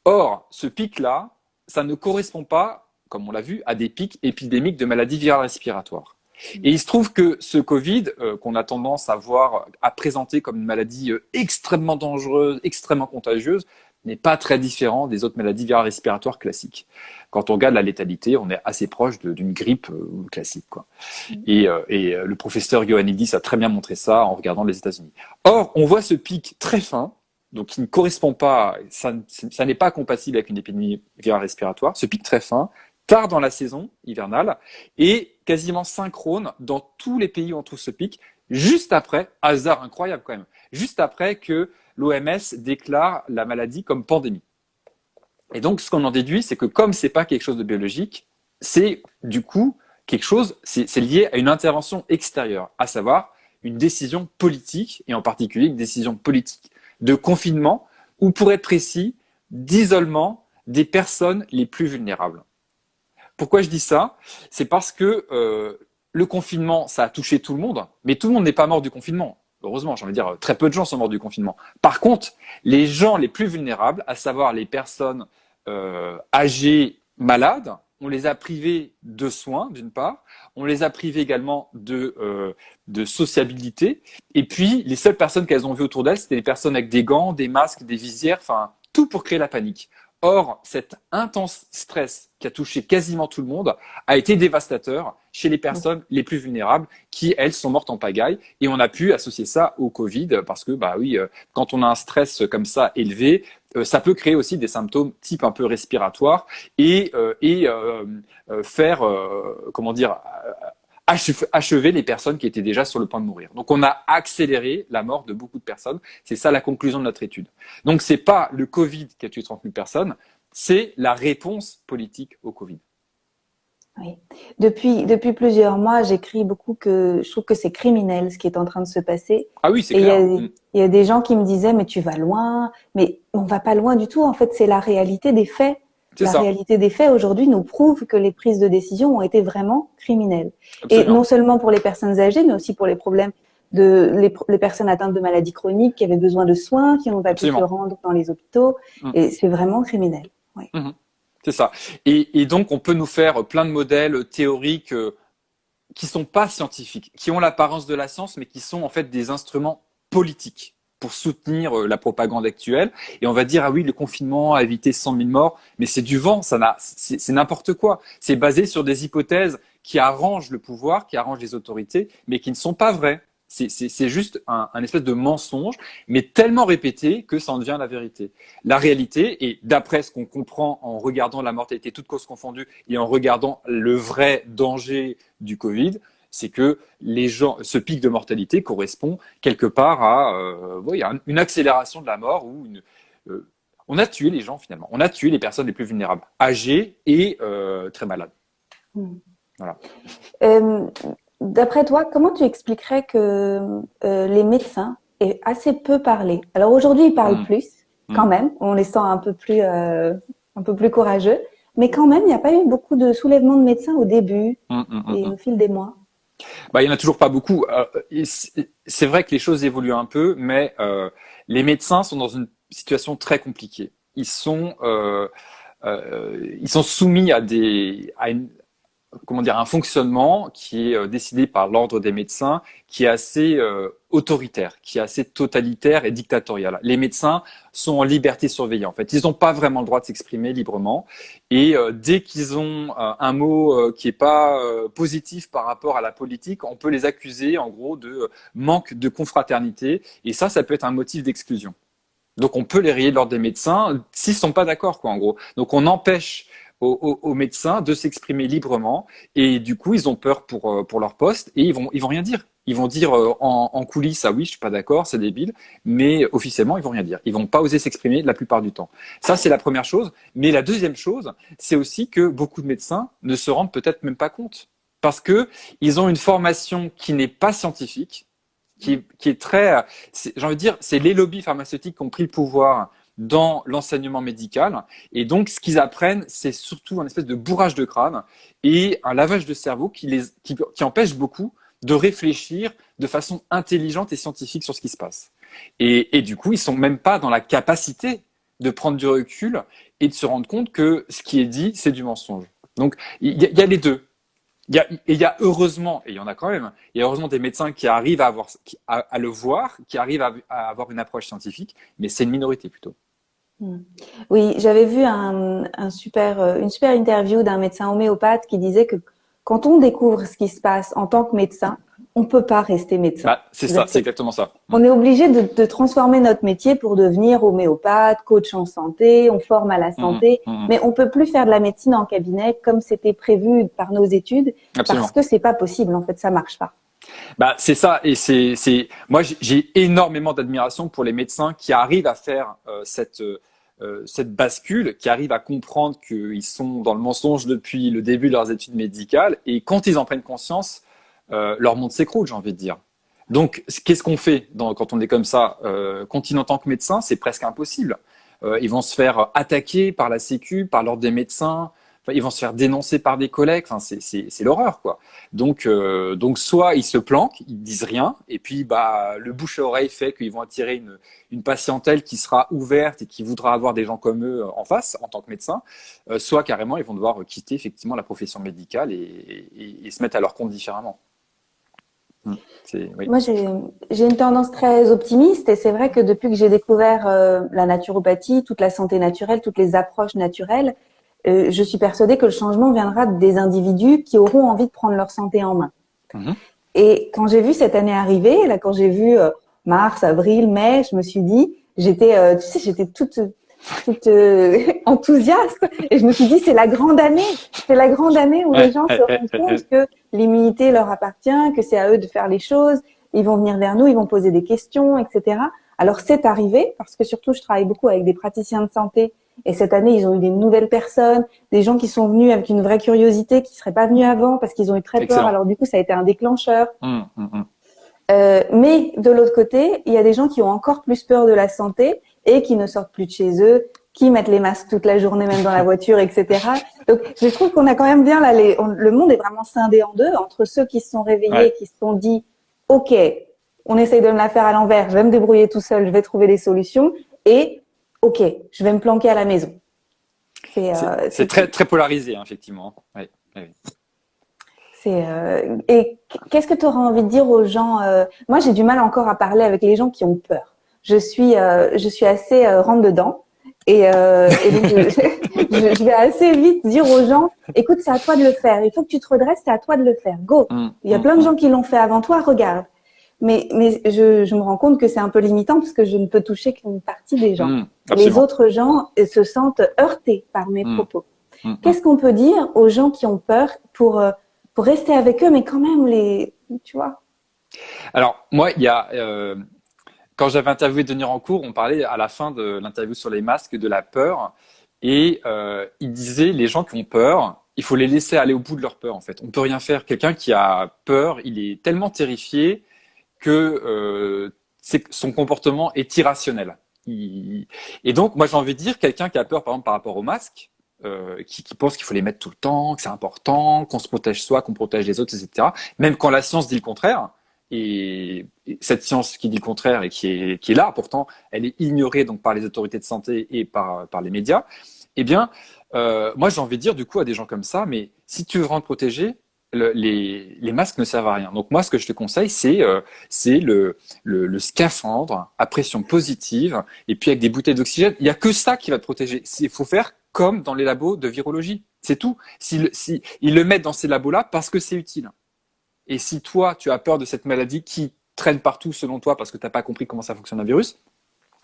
Or, ce pic-là, ça ne correspond pas, comme on l'a vu, à des pics épidémiques de maladies virales respiratoires. Et il se trouve que ce Covid, qu'on a tendance à présenter comme une maladie extrêmement dangereuse, extrêmement contagieuse, n'est pas très différent des autres maladies virales respiratoires classiques. Quand on regarde la létalité, on est assez proche d'une grippe classique, quoi. Et le professeur Ioannidis a très bien montré ça en regardant les États-Unis. Or, on voit ce pic très fin, donc qui ne correspond pas, ça n'est pas compatible avec une épidémie virale respiratoire, ce pic très fin, tard dans la saison hivernale, et quasiment synchrone dans tous les pays où on trouve ce pic, juste après, hasard incroyable quand même, juste après que l'OMS déclare la maladie comme pandémie. Et donc, ce qu'on en déduit, c'est que comme c'est pas quelque chose de biologique, c'est du coup quelque chose, c'est lié à une intervention extérieure, à savoir une décision politique, et en particulier une décision politique de confinement, ou pour être précis, d'isolement des personnes les plus vulnérables. Pourquoi je dis ça? C'est parce que le confinement, ça a touché tout le monde, mais tout le monde n'est pas mort du confinement. Heureusement, j'ai envie de dire, très peu de gens sont morts du confinement. Par contre, les gens les plus vulnérables, à savoir les personnes âgées, malades, on les a privés de soins, d'une part, on les a privés également de sociabilité, et puis les seules personnes qu'elles ont vues autour d'elles, c'était les personnes avec des gants, des masques, des visières, enfin, tout pour créer la panique. Or, cet intense stress qui a touché quasiment tout le monde a été dévastateur chez les personnes les plus vulnérables qui, elles, sont mortes en pagaille. Et on a pu associer ça au Covid parce que, quand on a un stress comme ça élevé, ça peut créer aussi des symptômes type un peu respiratoire et faire, achever les personnes qui étaient déjà sur le point de mourir. Donc, on a accéléré la mort de beaucoup de personnes. C'est ça la conclusion de notre étude. Donc, c'est pas le Covid qui a tué 30 000 personnes, c'est la réponse politique au Covid. Oui. Depuis plusieurs mois, j'écris beaucoup que je trouve que c'est criminel ce qui est en train de se passer. Ah oui, c'est clair. Il y a des gens qui me disaient, mais tu vas loin. Mais on va pas loin du tout. En fait, c'est la réalité des faits. Réalité des faits aujourd'hui nous prouve que les prises de décision ont été vraiment criminelles. Absolument. Et non seulement pour les personnes âgées, mais aussi pour les problèmes les personnes atteintes de maladies chroniques qui avaient besoin de soins, qui n'ont pas pu se rendre dans les hôpitaux. Et c'est vraiment criminel. Oui. C'est ça. Et donc, on peut nous faire plein de modèles théoriques qui sont pas scientifiques, qui ont l'apparence de la science, mais qui sont en fait des instruments politiques. pour soutenir la propagande actuelle. Et on va dire, ah oui, le confinement a évité 100 000 morts, mais c'est du vent, c'est n'importe quoi. C'est basé sur des hypothèses qui arrangent le pouvoir, qui arrangent les autorités, mais qui ne sont pas vraies. C'est juste un espèce de mensonge, mais tellement répété que ça en devient la vérité. La réalité, et d'après ce qu'on comprend en regardant la mortalité toutes causes confondues et en regardant le vrai danger du Covid, c'est que ce pic de mortalité correspond quelque part à une accélération de la mort ou on a tué les gens finalement. On a tué les personnes les plus vulnérables, âgées et très malades. Voilà. D'après toi, comment tu expliquerais que les médecins aient assez peu parlé? Alors aujourd'hui, ils parlent plus, quand même. On les sent un peu plus courageux. Mais quand même, il n'y a pas eu beaucoup de soulèvements de médecins au début et au fil des mois. Il y en a toujours pas beaucoup. C'est vrai que les choses évoluent un peu, mais les médecins sont dans une situation très compliquée. Ils sont soumis à un fonctionnement qui est décidé par l'ordre des médecins, qui est assez autoritaire, qui est assez totalitaire et dictatorial. Les médecins sont en liberté surveillée. En fait, ils n'ont pas vraiment le droit de s'exprimer librement. Et dès qu'ils ont un mot qui est pas positif par rapport à la politique, on peut les accuser en gros de manque de confraternité. Et ça peut être un motif d'exclusion. Donc on peut les rayer de l'ordre des médecins s'ils sont pas d'accord, quoi, en gros. Donc on empêche aux médecins de s'exprimer librement et du coup ils ont peur pour leur poste et ils vont rien dire. Ils vont dire en coulisses, ah oui, je suis pas d'accord, c'est débile, mais officiellement ils vont rien dire. Ils vont pas oser s'exprimer la plupart du temps. Ça c'est la première chose. Mais la deuxième chose, c'est aussi que beaucoup de médecins ne se rendent peut-être même pas compte parce que ils ont une formation qui n'est pas scientifique, qui est très, j'ai envie de dire, c'est les lobbies pharmaceutiques qui ont pris le pouvoir dans l'enseignement médical. Et donc, ce qu'ils apprennent, c'est surtout un espèce de bourrage de crâne et un lavage de cerveau qui empêche beaucoup de réfléchir de façon intelligente et scientifique sur ce qui se passe. Et du coup, ils sont même pas dans la capacité de prendre du recul et de se rendre compte que ce qui est dit, c'est du mensonge. Donc, il y a les deux. Il y a heureusement, et il y en a quand même, il y a heureusement des médecins qui arrivent à le voir, qui arrivent à avoir une approche scientifique, mais c'est une minorité plutôt. Oui, j'avais vu une super interview d'un médecin homéopathe qui disait que quand on découvre ce qui se passe en tant que médecin, on peut pas rester médecin. C'est ça, c'est exactement ça. On est obligé de transformer notre métier pour devenir homéopathe, coach en santé, on forme à la santé, mais on peut plus faire de la médecine en cabinet comme c'était prévu par nos études. Absolument. Parce que c'est pas possible, en fait, ça marche pas. C'est ça, et moi j'ai énormément d'admiration pour les médecins qui arrivent à faire cette bascule, qui arrivent à comprendre qu'ils sont dans le mensonge depuis le début de leurs études médicales, et quand ils en prennent conscience, leur monde s'écroule, j'ai envie de dire. Donc, qu'est-ce qu'on fait quand on est comme ça? Continuer en tant que médecin, c'est presque impossible. Ils vont se faire attaquer par la Sécu, par l'ordre des médecins. Enfin, ils vont se faire dénoncer par des collègues. Enfin, c'est l'horreur, quoi. Donc, soit ils se planquent, ils disent rien, et puis le bouche à oreille fait qu'ils vont attirer une patientèle qui sera ouverte et qui voudra avoir des gens comme eux en face en tant que médecin. Soit carrément, ils vont devoir quitter effectivement la profession médicale et se mettre à leur compte différemment. Oui. Moi, j'ai une tendance très optimiste et c'est vrai que depuis que j'ai découvert la naturopathie, toute la santé naturelle, toutes les approches naturelles, je suis persuadée que le changement viendra des individus qui auront envie de prendre leur santé en main. Et quand j'ai vu cette année arriver, là, quand j'ai vu mars, avril, mai, je me suis dit, j'étais toute enthousiaste et je me suis dit c'est la grande année où les gens se rendent compte que l'immunité leur appartient, que c'est à eux de faire les choses, ils vont venir vers nous, ils vont poser des questions, etc. Alors c'est arrivé parce que surtout je travaille beaucoup avec des praticiens de santé et cette année ils ont eu des nouvelles personnes, des gens qui sont venus avec une vraie curiosité qui seraient pas venus avant parce qu'ils ont eu très peur. Alors du coup ça a été un déclencheur. Mais de l'autre côté, il y a des gens qui ont encore plus peur de la santé et qui ne sortent plus de chez eux, qui mettent les masques toute la journée, même dans la voiture, etc. Donc, je trouve qu'on a quand même bien là, le monde est vraiment scindé en deux entre ceux qui se sont réveillés, et qui se sont dit, ok, on essaye de me la faire à l'envers, je vais me débrouiller tout seul, je vais trouver des solutions, et ok, je vais me planquer à la maison. C'est très très polarisé, hein, effectivement. Oui. Et qu'est-ce que tu auras envie de dire aux gens Moi, j'ai du mal encore à parler avec les gens qui ont peur. je suis assez rentre dedans. Et donc, je vais assez vite dire aux gens, écoute, c'est à toi de le faire. Il faut que tu te redresses, c'est à toi de le faire. Go. Il y a plein de gens qui l'ont fait avant toi, regarde. Mais je me rends compte que c'est un peu limitant parce que je ne peux toucher qu'une partie des gens. Les autres gens se sentent heurtés par mes propos. Qu'est-ce qu'on peut dire aux gens qui ont peur pour rester avec eux, mais quand même tu vois? Alors, moi, il y a, quand j'avais interviewé Denis Rancourt, on parlait à la fin de l'interview sur les masques de la peur. Et il disait, les gens qui ont peur, il faut les laisser aller au bout de leur peur, en fait. On peut rien faire. Quelqu'un qui a peur, il est tellement terrifié que son comportement est irrationnel. Et donc, moi, j'ai envie de dire, quelqu'un qui a peur, par exemple, par rapport aux masques, qui pense qu'il faut les mettre tout le temps, que c'est important, qu'on se protège soi, qu'on protège les autres, etc. Même quand la science dit le contraire, et cette science qui dit le contraire et qui est là, pourtant, elle est ignorée donc par les autorités de santé et par les médias. Eh bien, moi, j'ai envie de dire du coup à des gens comme ça, mais si tu veux vraiment te protéger, les masques ne servent à rien. Donc moi, ce que je te conseille, c'est le scaphandre à pression positive et puis avec des bouteilles d'oxygène. Il y a que ça qui va te protéger. Il faut faire comme dans les labos de virologie. C'est tout. Ils le mettent dans ces labos-là parce que c'est utile. Et si toi, tu as peur de cette maladie qui traîne partout selon toi parce que tu n'as pas compris comment ça fonctionne un virus,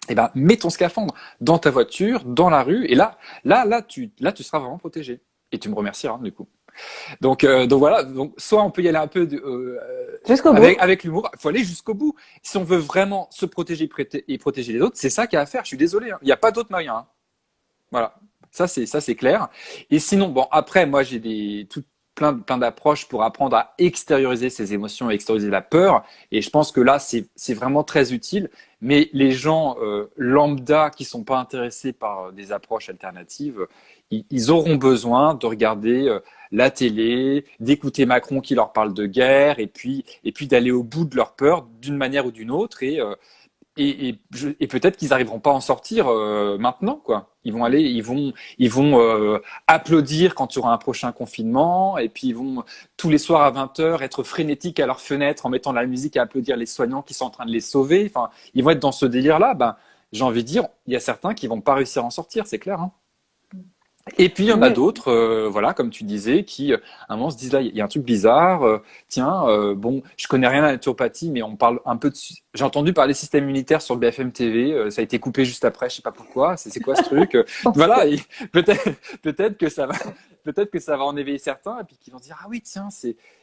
eh ben, mets ton scaphandre dans ta voiture, dans la rue, et là, tu seras vraiment protégé. Et tu me remercieras, du coup. Donc voilà. Donc, soit on peut y aller un peu Jusqu'au bout. Avec l'humour. Il faut aller jusqu'au bout. Si on veut vraiment se protéger et protéger les autres, c'est ça qu'il y a à faire. Je suis désolé. Hein. Il n'y a pas d'autre moyen. Hein. Voilà. Ça, c'est clair. Et sinon, bon, après, moi, j'ai plein d'approches pour apprendre à extérioriser ses émotions, à extérioriser la peur. Et je pense que là, c'est vraiment très utile. Mais les gens lambda qui sont pas intéressés par des approches alternatives, ils auront besoin de regarder la télé, d'écouter Macron qui leur parle de guerre, et puis d'aller au bout de leur peur d'une manière ou d'une autre. Et peut-être qu'ils n'arriveront pas à en sortir maintenant, quoi. Ils vont applaudir quand il y aura un prochain confinement, et puis ils vont tous les soirs à 20h être frénétiques à leur fenêtre en mettant de la musique à applaudir les soignants qui sont en train de les sauver. Enfin, ils vont être dans ce délire-là. Ben, j'ai envie de dire, il y a certains qui vont pas réussir à en sortir, c'est clair. Hein. Et puis il y en a d'autres, voilà, comme tu disais, qui à un moment se disent là, il y a un truc bizarre. Bon, je connais rien à la naturopathie, mais on parle un peu de. J'ai entendu parler système immunitaire sur BFM TV. Ça a été coupé juste après, je sais pas pourquoi. C'est quoi ce truc Voilà, et peut-être que ça va en éveiller certains, et puis qui vont dire ah oui tiens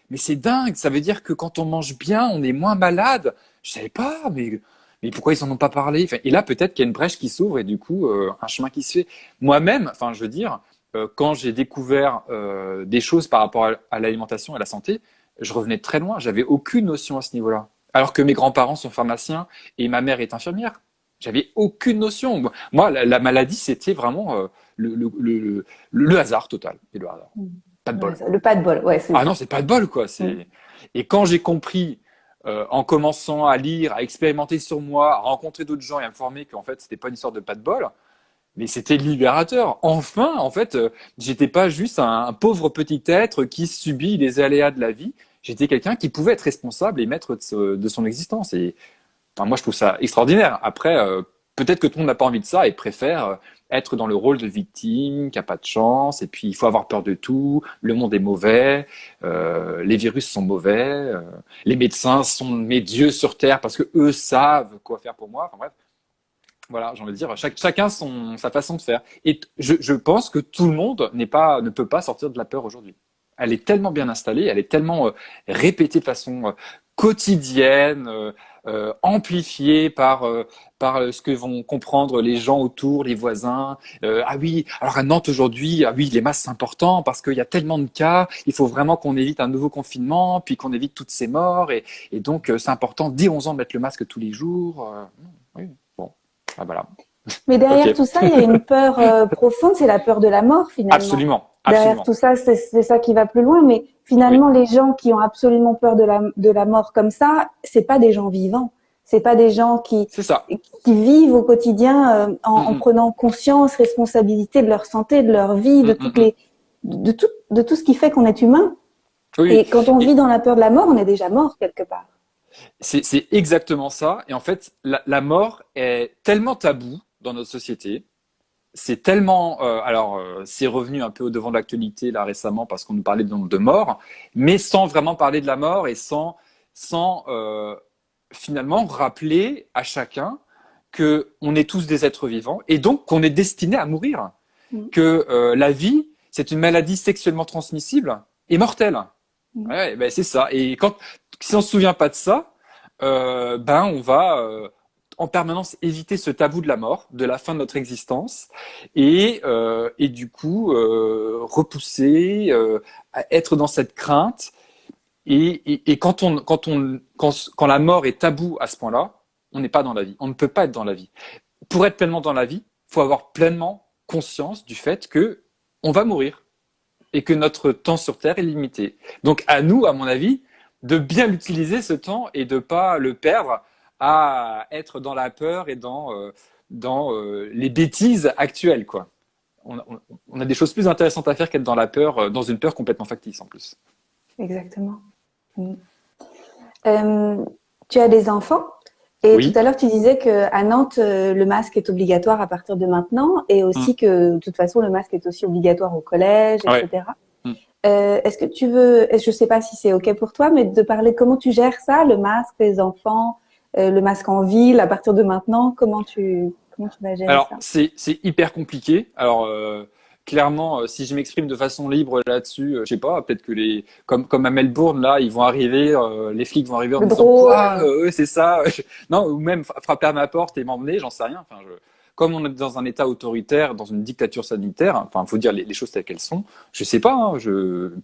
mais c'est dingue. Ça veut dire que quand on mange bien, on est moins malade. Je savais pas, mais pourquoi ils en ont pas parlé? Enfin, et là, peut-être qu'il y a une brèche qui s'ouvre et du coup, un chemin qui se fait. Moi-même, enfin, je veux dire, quand j'ai découvert des choses par rapport à l'alimentation et à la santé, je revenais de très loin. J'avais aucune notion à ce niveau-là. Alors que mes grands-parents sont pharmaciens et ma mère est infirmière. J'avais aucune notion. Moi, la maladie, c'était vraiment le hasard total. Et le hasard. Pas de bol. Le pas de bol, ouais. Ah non, c'est pas de bol, quoi. Et quand j'ai compris en commençant à lire, à expérimenter sur moi, à rencontrer d'autres gens et à me former qu'en fait, c'était pas une histoire de pas de bol, mais c'était libérateur. Enfin, en fait, j'étais pas juste un pauvre petit être qui subit les aléas de la vie. J'étais quelqu'un qui pouvait être responsable et maître de son existence. Et enfin, moi, je trouve ça extraordinaire. Après, peut-être que tout le monde n'a pas envie de ça et préfère être dans le rôle de victime, qui n'a pas de chance, et puis il faut avoir peur de tout, le monde est mauvais, les virus sont mauvais, les médecins sont mes dieux sur Terre parce que eux savent quoi faire pour moi. Enfin bref, voilà, j'ai envie de dire, chacun sa façon de faire. Et je pense que tout le monde ne peut pas sortir de la peur aujourd'hui. Elle est tellement bien installée, elle est tellement répétée de façon quotidienne, amplifiée par ce que vont comprendre les gens autour, les voisins. Ah oui, alors à Nantes aujourd'hui, ah oui, les masques c'est important parce qu'il y a tellement de cas, il faut vraiment qu'on évite un nouveau confinement, puis qu'on évite toutes ces morts, et donc c'est important dès 11 ans de mettre le masque tous les jours. Oui, bon, ah, voilà. Mais derrière tout ça, il y a une peur profonde, c'est la peur de la mort finalement. Absolument. Derrière tout ça, c'est ça qui va plus loin. Mais finalement, les gens qui ont absolument peur de la mort comme ça, c'est pas des gens vivants. C'est pas des gens qui vivent au quotidien en prenant conscience, responsabilité de leur santé, de leur vie, de tout ce qui fait qu'on est humain. Oui. Et quand on vit dans la peur de la mort, on est déjà mort quelque part. C'est exactement ça. Et en fait, la mort est tellement tabou dans notre société. C'est tellement, c'est revenu un peu au devant de l'actualité là récemment parce qu'on nous parlait de mort, mais sans vraiment parler de la mort et sans finalement rappeler à chacun que on est tous des êtres vivants et donc qu'on est destiné à mourir, Mm. que la vie c'est une maladie sexuellement transmissible et mortelle. Mm. Ouais, ben c'est ça. Et si on se souvient pas de ça, ben on va en permanence éviter ce tabou de la mort, de la fin de notre existence, et du coup repousser, être dans cette crainte. Et quand la mort est tabou à ce point-là, on n'est pas dans la vie. On ne peut pas être dans la vie. Pour être pleinement dans la vie, il faut avoir pleinement conscience du fait que on va mourir et que notre temps sur Terre est limité. Donc à nous, à mon avis, de bien l'utiliser ce temps et de pas le perdre à être dans la peur et dans les bêtises actuelles, quoi. On a des choses plus intéressantes à faire qu'être dans la peur, dans une peur complètement factice en plus. Exactement. Mm. Tu as des enfants et tout Oui. à l'heure tu disais qu'à Nantes, le masque est obligatoire à partir de maintenant et Mm. aussi que de toute façon le masque est aussi obligatoire au collège, Ouais. etc. Mm. Est-ce que tu veux, je sais pas si c'est OK pour toi, mais de parler de comment tu gères ça, le masque, les enfants, le masque en ville à partir de maintenant, comment tu vas gérer Alors, ça? c'est hyper compliqué. Alors, clairement, si je m'exprime de façon libre là-dessus, je sais pas, peut-être que comme à Melbourne, là, ils vont arriver, les flics vont arriver en Le disant drone. quoi, ouais, c'est ça. Non, ou même frapper à ma porte et m'emmener, j'en sais rien. Enfin, comme on est dans un État autoritaire, dans une dictature sanitaire, enfin, faut dire les choses telles qu'elles sont. Je sais pas, hein,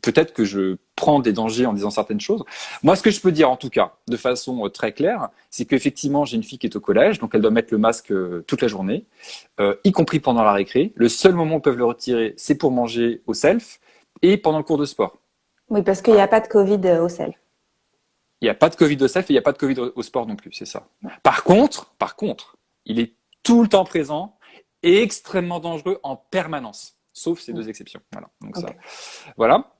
peut-être que je prends des dangers en disant certaines choses. Moi, ce que je peux dire, en tout cas, de façon très claire, c'est qu'effectivement, j'ai une fille qui est au collège, donc elle doit mettre le masque toute la journée, y compris pendant la récré. Le seul moment où ils peuvent le retirer, c'est pour manger au self et pendant le cours de sport. Oui, parce qu'il n'y a pas de Covid au self. Il n'y a pas de Covid au self et il n'y a pas de Covid au sport non plus, c'est ça. Par contre, il est tout le temps présent et extrêmement dangereux en permanence, sauf ces deux exceptions. Voilà. Donc ça, OK. voilà.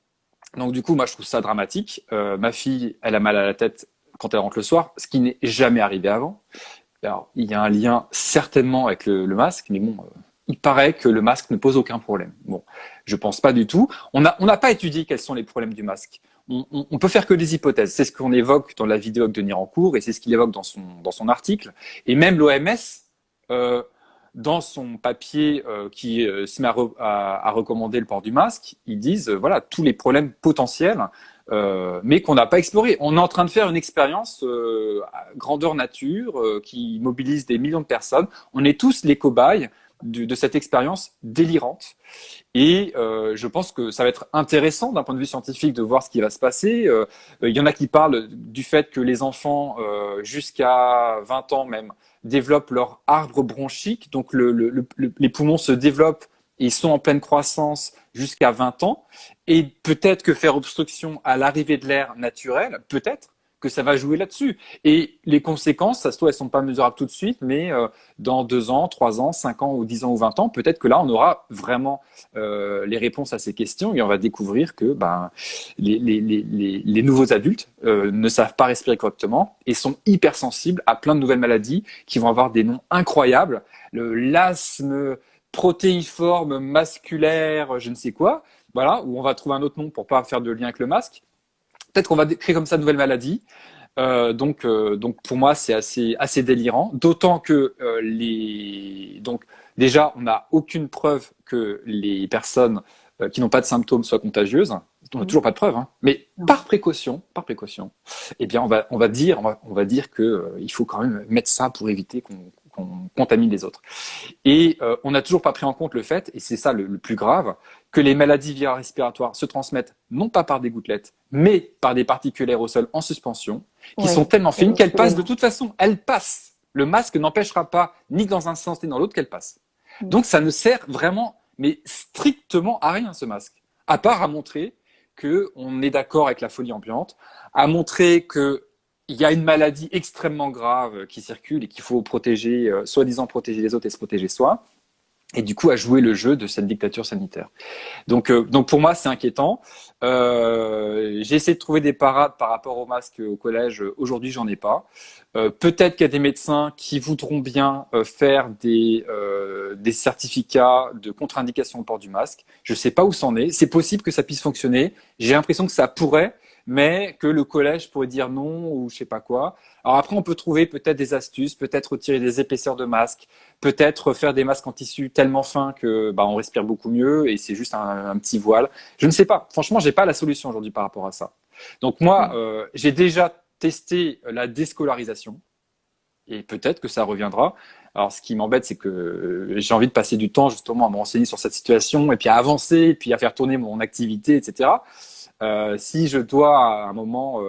Donc du coup, moi, je trouve ça dramatique. Ma fille, elle a mal à la tête quand elle rentre le soir, ce qui n'est jamais arrivé avant. Alors, il y a un lien certainement avec le masque, mais bon, il paraît que le masque ne pose aucun problème. Bon, je pense pas du tout. On n'a pas étudié quels sont les problèmes du masque. On peut faire que des hypothèses. C'est ce qu'on évoque dans la vidéo de Denis Rancourt et c'est ce qu'il évoque dans son article. Et même l'OMS, euh, dans son papier qui se met à recommander le port du masque, ils disent voilà tous les problèmes potentiels, mais qu'on n'a pas exploré. On est en train de faire une expérience à grandeur nature qui mobilise des millions de personnes. On est tous les cobayes de cette expérience délirante. Et je pense que ça va être intéressant d'un point de vue scientifique de voir ce qui va se passer. Il y en a qui parlent du fait que les enfants, jusqu'à 20 ans même, développent leur arbre bronchique. Donc les poumons se développent et ils sont en pleine croissance jusqu'à 20 ans. Et peut-être que faire obstruction à l'arrivée de l'air naturel, peut-être que ça va jouer là-dessus. Et les conséquences, ça se trouve, elles sont pas mesurables tout de suite, mais dans 2 ans, 3 ans, 5 ans ou 10 ans ou 20 ans, peut-être que là, on aura vraiment les réponses à ces questions et on va découvrir que les nouveaux adultes ne savent pas respirer correctement et sont hypersensibles à plein de nouvelles maladies qui vont avoir des noms incroyables. L'asthme protéiforme masculaire, je ne sais quoi, voilà, où on va trouver un autre nom pour pas faire de lien avec le masque. Peut-être qu'on va créer comme ça de nouvelles maladies. Donc pour moi c'est assez délirant. D'autant que donc déjà on n'a aucune preuve que les personnes qui n'ont pas de symptômes soient contagieuses. On n'a toujours pas de preuve, hein. Mais Non. par précaution, eh bien on va dire que il faut quand même mettre ça pour éviter qu'on contamine les autres. Et on n'a toujours pas pris en compte le fait, et c'est ça le plus grave, que les maladies virales respiratoires se transmettent non pas par des gouttelettes, mais par des particules aérosols en suspension, qui Oui, sont tellement fines qu'elles passent de excusez-moi. toute façon. Elles passent. Le masque n'empêchera pas, ni dans un sens ni dans l'autre, qu'elles passent. Mm. Donc ça ne sert vraiment, mais strictement à rien ce masque, à part à montrer qu'on est d'accord avec la folie ambiante, à montrer que il y a une maladie extrêmement grave qui circule et qu'il faut protéger, soi-disant protéger les autres et se protéger soi. et du coup à jouer le jeu de cette dictature sanitaire. Donc pour moi, c'est inquiétant. J'ai essayé de trouver des parades par rapport au masque au collège. Aujourd'hui, j'en ai pas. Peut-être qu'il y a des médecins qui voudront bien faire des certificats de contre-indication au port du masque. Je sais pas où c'en est. C'est possible que ça puisse fonctionner. J'ai l'impression que ça pourrait, mais que le collège pourrait dire non ou je sais pas quoi. Alors après, on peut trouver peut-être des astuces, peut-être retirer des épaisseurs de masque, peut-être faire des masques en tissu tellement fins que on respire beaucoup mieux et c'est juste un petit voile. Je ne sais pas. Franchement, j'ai pas la solution aujourd'hui par rapport à ça. Donc moi, j'ai déjà testé la déscolarisation et peut-être que ça reviendra. Alors ce qui m'embête, c'est que j'ai envie de passer du temps justement à me renseigner sur cette situation et puis à avancer et puis à faire tourner mon activité, etc. Si je dois à un moment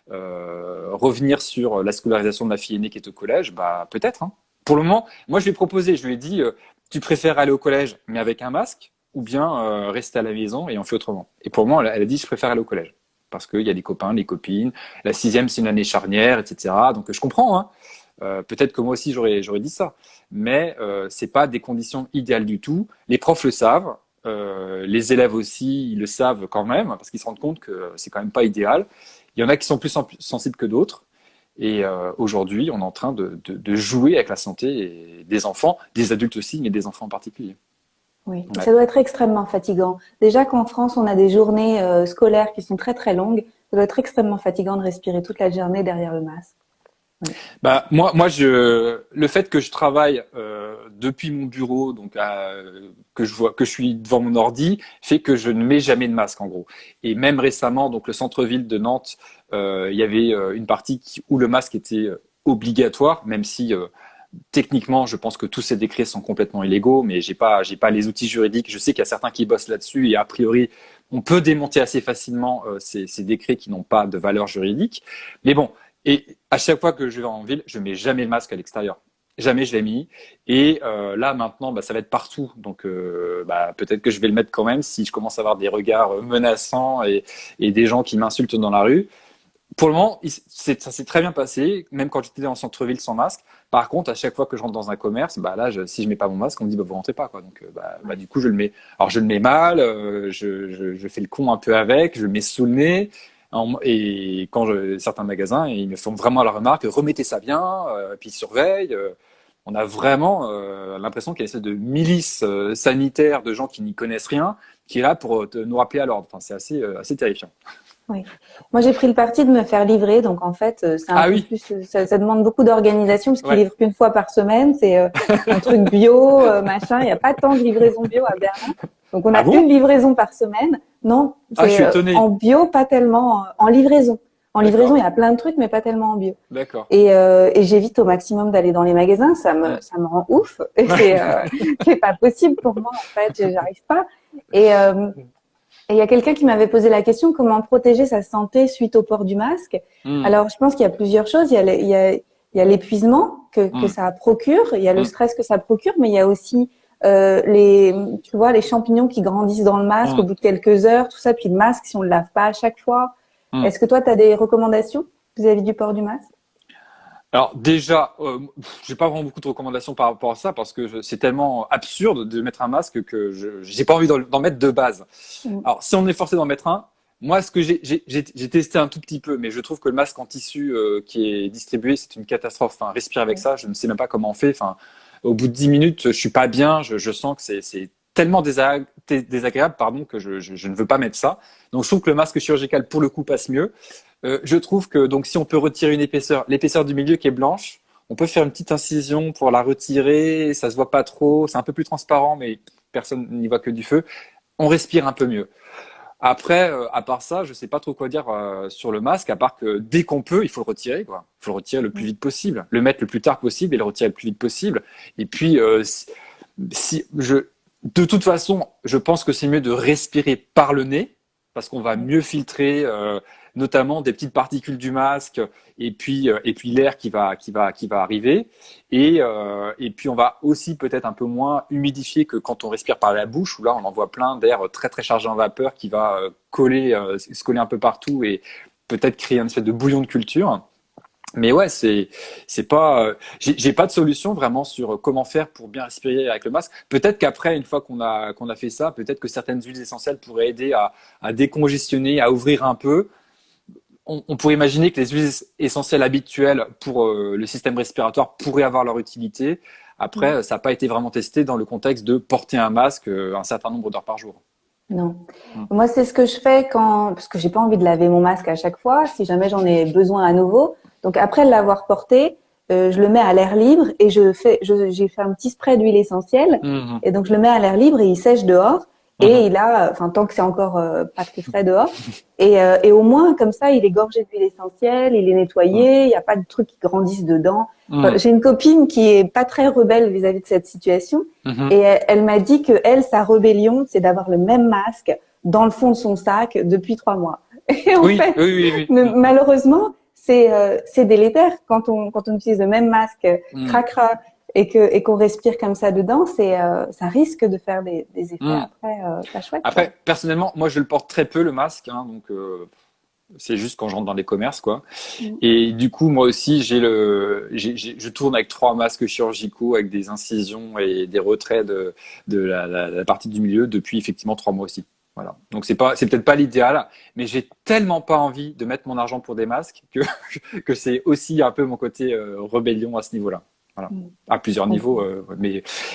revenir sur la scolarisation de ma fille aînée qui est au collège, peut-être. Hein. Pour le moment, moi je lui ai proposé, je lui ai dit, tu préfères aller au collège mais avec un masque ou bien rester à la maison et on fait autrement. Et pour le moment, elle a dit, je préfère aller au collège parce qu'il y a des copains, des copines. La sixième, c'est une année charnière, etc. Donc je comprends. Hein. Peut-être que moi aussi j'aurais dit ça, mais c'est pas des conditions idéales du tout. Les profs le savent. Les élèves aussi, ils le savent quand même, parce qu'ils se rendent compte que c'est quand même pas idéal. Il y en a qui sont plus sensibles que d'autres. Et aujourd'hui, on est en train de jouer avec la santé des enfants, des adultes aussi, mais des enfants en particulier. Oui, Ouais. ça doit être extrêmement fatigant. Déjà qu'en France, on a des journées scolaires qui sont très très longues, ça doit être extrêmement fatigant de respirer toute la journée derrière le masque. Oui. Le fait que je travaille depuis mon bureau, donc que je suis devant mon ordi, fait que je ne mets jamais de masque en gros. Et même récemment, donc le centre-ville de Nantes, il y avait une partie où le masque était obligatoire, même si techniquement, je pense que tous ces décrets sont complètement illégaux, mais j'ai pas les outils juridiques. Je sais qu'il y a certains qui bossent là-dessus et a priori, on peut démonter assez facilement ces décrets qui n'ont pas de valeur juridique. Mais bon, et à chaque fois que je vais en ville, je mets jamais le masque à l'extérieur. Jamais je l'ai mis. Et là maintenant, ça va être partout. Donc peut-être que je vais le mettre quand même si je commence à avoir des regards menaçants et des gens qui m'insultent dans la rue. Pour le moment, ça s'est très bien passé, même quand j'étais en centre-ville sans masque. Par contre, à chaque fois que je rentre dans un commerce, si je mets pas mon masque, on me dit vous rentrez pas quoi. Donc du coup, je le mets. Alors je le mets mal, je fais le con un peu avec, je le mets sous le nez. Et quand certains magasins, ils me font vraiment la remarque, remettez ça bien, puis ils surveillent. On a vraiment l'impression qu'il y a une espèce de milice sanitaire de gens qui n'y connaissent rien, qui est là pour nous rappeler à l'ordre. Enfin, c'est assez terrifiant. Oui. Moi, j'ai pris le parti de me faire livrer, donc en fait, c'est un peu plus, ça demande beaucoup d'organisation parce qu'ils livrent qu'une fois par semaine. C'est un truc bio, machin. Il n'y a pas tant de livraison bio à Berlin, donc on a une livraison par semaine. Non, je suis étonné. En bio, pas tellement en livraison. En livraison, il y a plein de trucs, mais pas tellement en bio. D'accord. Et j'évite au maximum d'aller dans les magasins. Ça me rend ouf. Et c'est pas possible pour moi. En fait, j'arrive pas. Et il y a quelqu'un qui m'avait posé la question, comment protéger sa santé suite au port du masque. Alors, je pense qu'il y a plusieurs choses. Il y a l'épuisement que ça procure, il y a le stress que ça procure, mais il y a aussi tu vois, les champignons qui grandissent dans le masque au bout de quelques heures, tout ça, puis le masque si on le lave pas à chaque fois. Est-ce que toi, tu as des recommandations vis-à-vis du port du masque? Alors déjà, j'ai pas vraiment beaucoup de recommandations par rapport à ça parce que c'est tellement absurde de mettre un masque que j'ai pas envie d'en mettre de base. Alors si on est forcé d'en mettre un, moi ce que j'ai testé un tout petit peu, mais je trouve que le masque en tissu qui est distribué c'est une catastrophe. Enfin, respirer avec ça, je ne sais même pas comment on fait. Enfin, au bout de 10 minutes, je suis pas bien, je sens que c'est tellement désagréable, pardon, que je ne veux pas mettre ça. Donc je trouve que le masque chirurgical pour le coup passe mieux. Je trouve que donc si on peut retirer une épaisseur, l'épaisseur du milieu qui est blanche, on peut faire une petite incision pour la retirer, ça se voit pas trop, c'est un peu plus transparent, mais personne n'y voit que du feu. On respire un peu mieux. Après, à part ça, je sais pas trop quoi dire sur le masque, à part que dès qu'on peut, il faut le retirer, quoi. Il faut le retirer le plus vite possible, le mettre le plus tard possible et le retirer le plus vite possible. Et puis, de toute façon, je pense que c'est mieux de respirer par le nez parce qu'on va mieux filtrer. Notamment des petites particules du masque et puis l'air qui va arriver et puis on va aussi peut-être un peu moins humidifier que quand on respire par la bouche où là on envoie plein d'air très très chargé en vapeur qui va se coller un peu partout et peut-être créer une espèce de bouillon de culture. Mais ouais, c'est pas, j'ai pas de solution vraiment sur comment faire pour bien respirer avec le masque. Peut-être qu'après, une fois qu'on a fait ça, peut-être que certaines huiles essentielles pourraient aider à décongestionner, à ouvrir un peu. On pourrait imaginer que les huiles essentielles habituelles pour le système respiratoire pourraient avoir leur utilité. Mm. Après, ça n'a pas été vraiment testé dans le contexte de porter un masque un certain nombre d'heures par jour. Non. Mm. Moi, c'est ce que je fais parce que j'ai pas envie de laver mon masque à chaque fois, si jamais j'en ai besoin à nouveau. Donc après l'avoir porté, je le mets à l'air libre et j'ai fait un petit spray d'huile essentielle Mhm. et donc je le mets à l'air libre et il sèche dehors Mhm. et enfin tant que c'est encore pas très frais dehors et au moins comme ça il est gorgé d'huile essentielle, il est nettoyé, il n'y a pas de trucs qui grandissent dedans. Enfin, Mhm. j'ai une copine qui est pas très rebelle vis-à-vis de cette situation Mhm. et elle m'a dit que elle, sa rébellion, c'est d'avoir le même masque dans le fond de son sac depuis 3 mois. Et en Oui, fait, oui, oui, oui. malheureusement, c'est délétère quand on utilise le même masque Mhm. cracra et qu'on respire comme ça dedans, ça risque de faire des effets Mhm. après pas chouette quoi. Après, personnellement, moi, je le porte très peu le masque, hein, donc c'est juste quand je rentre dans les commerces, quoi. Mm. Et du coup, moi aussi, je tourne avec 3 masques chirurgicaux, avec des incisions et des retraits de la partie du milieu depuis effectivement 3 mois aussi. Voilà. Donc c'est peut-être pas l'idéal, mais j'ai tellement pas envie de mettre mon argent pour des masques que que c'est aussi un peu mon côté rébellion à ce niveau-là. Voilà. Mm. À Je plusieurs niveaux, comprends.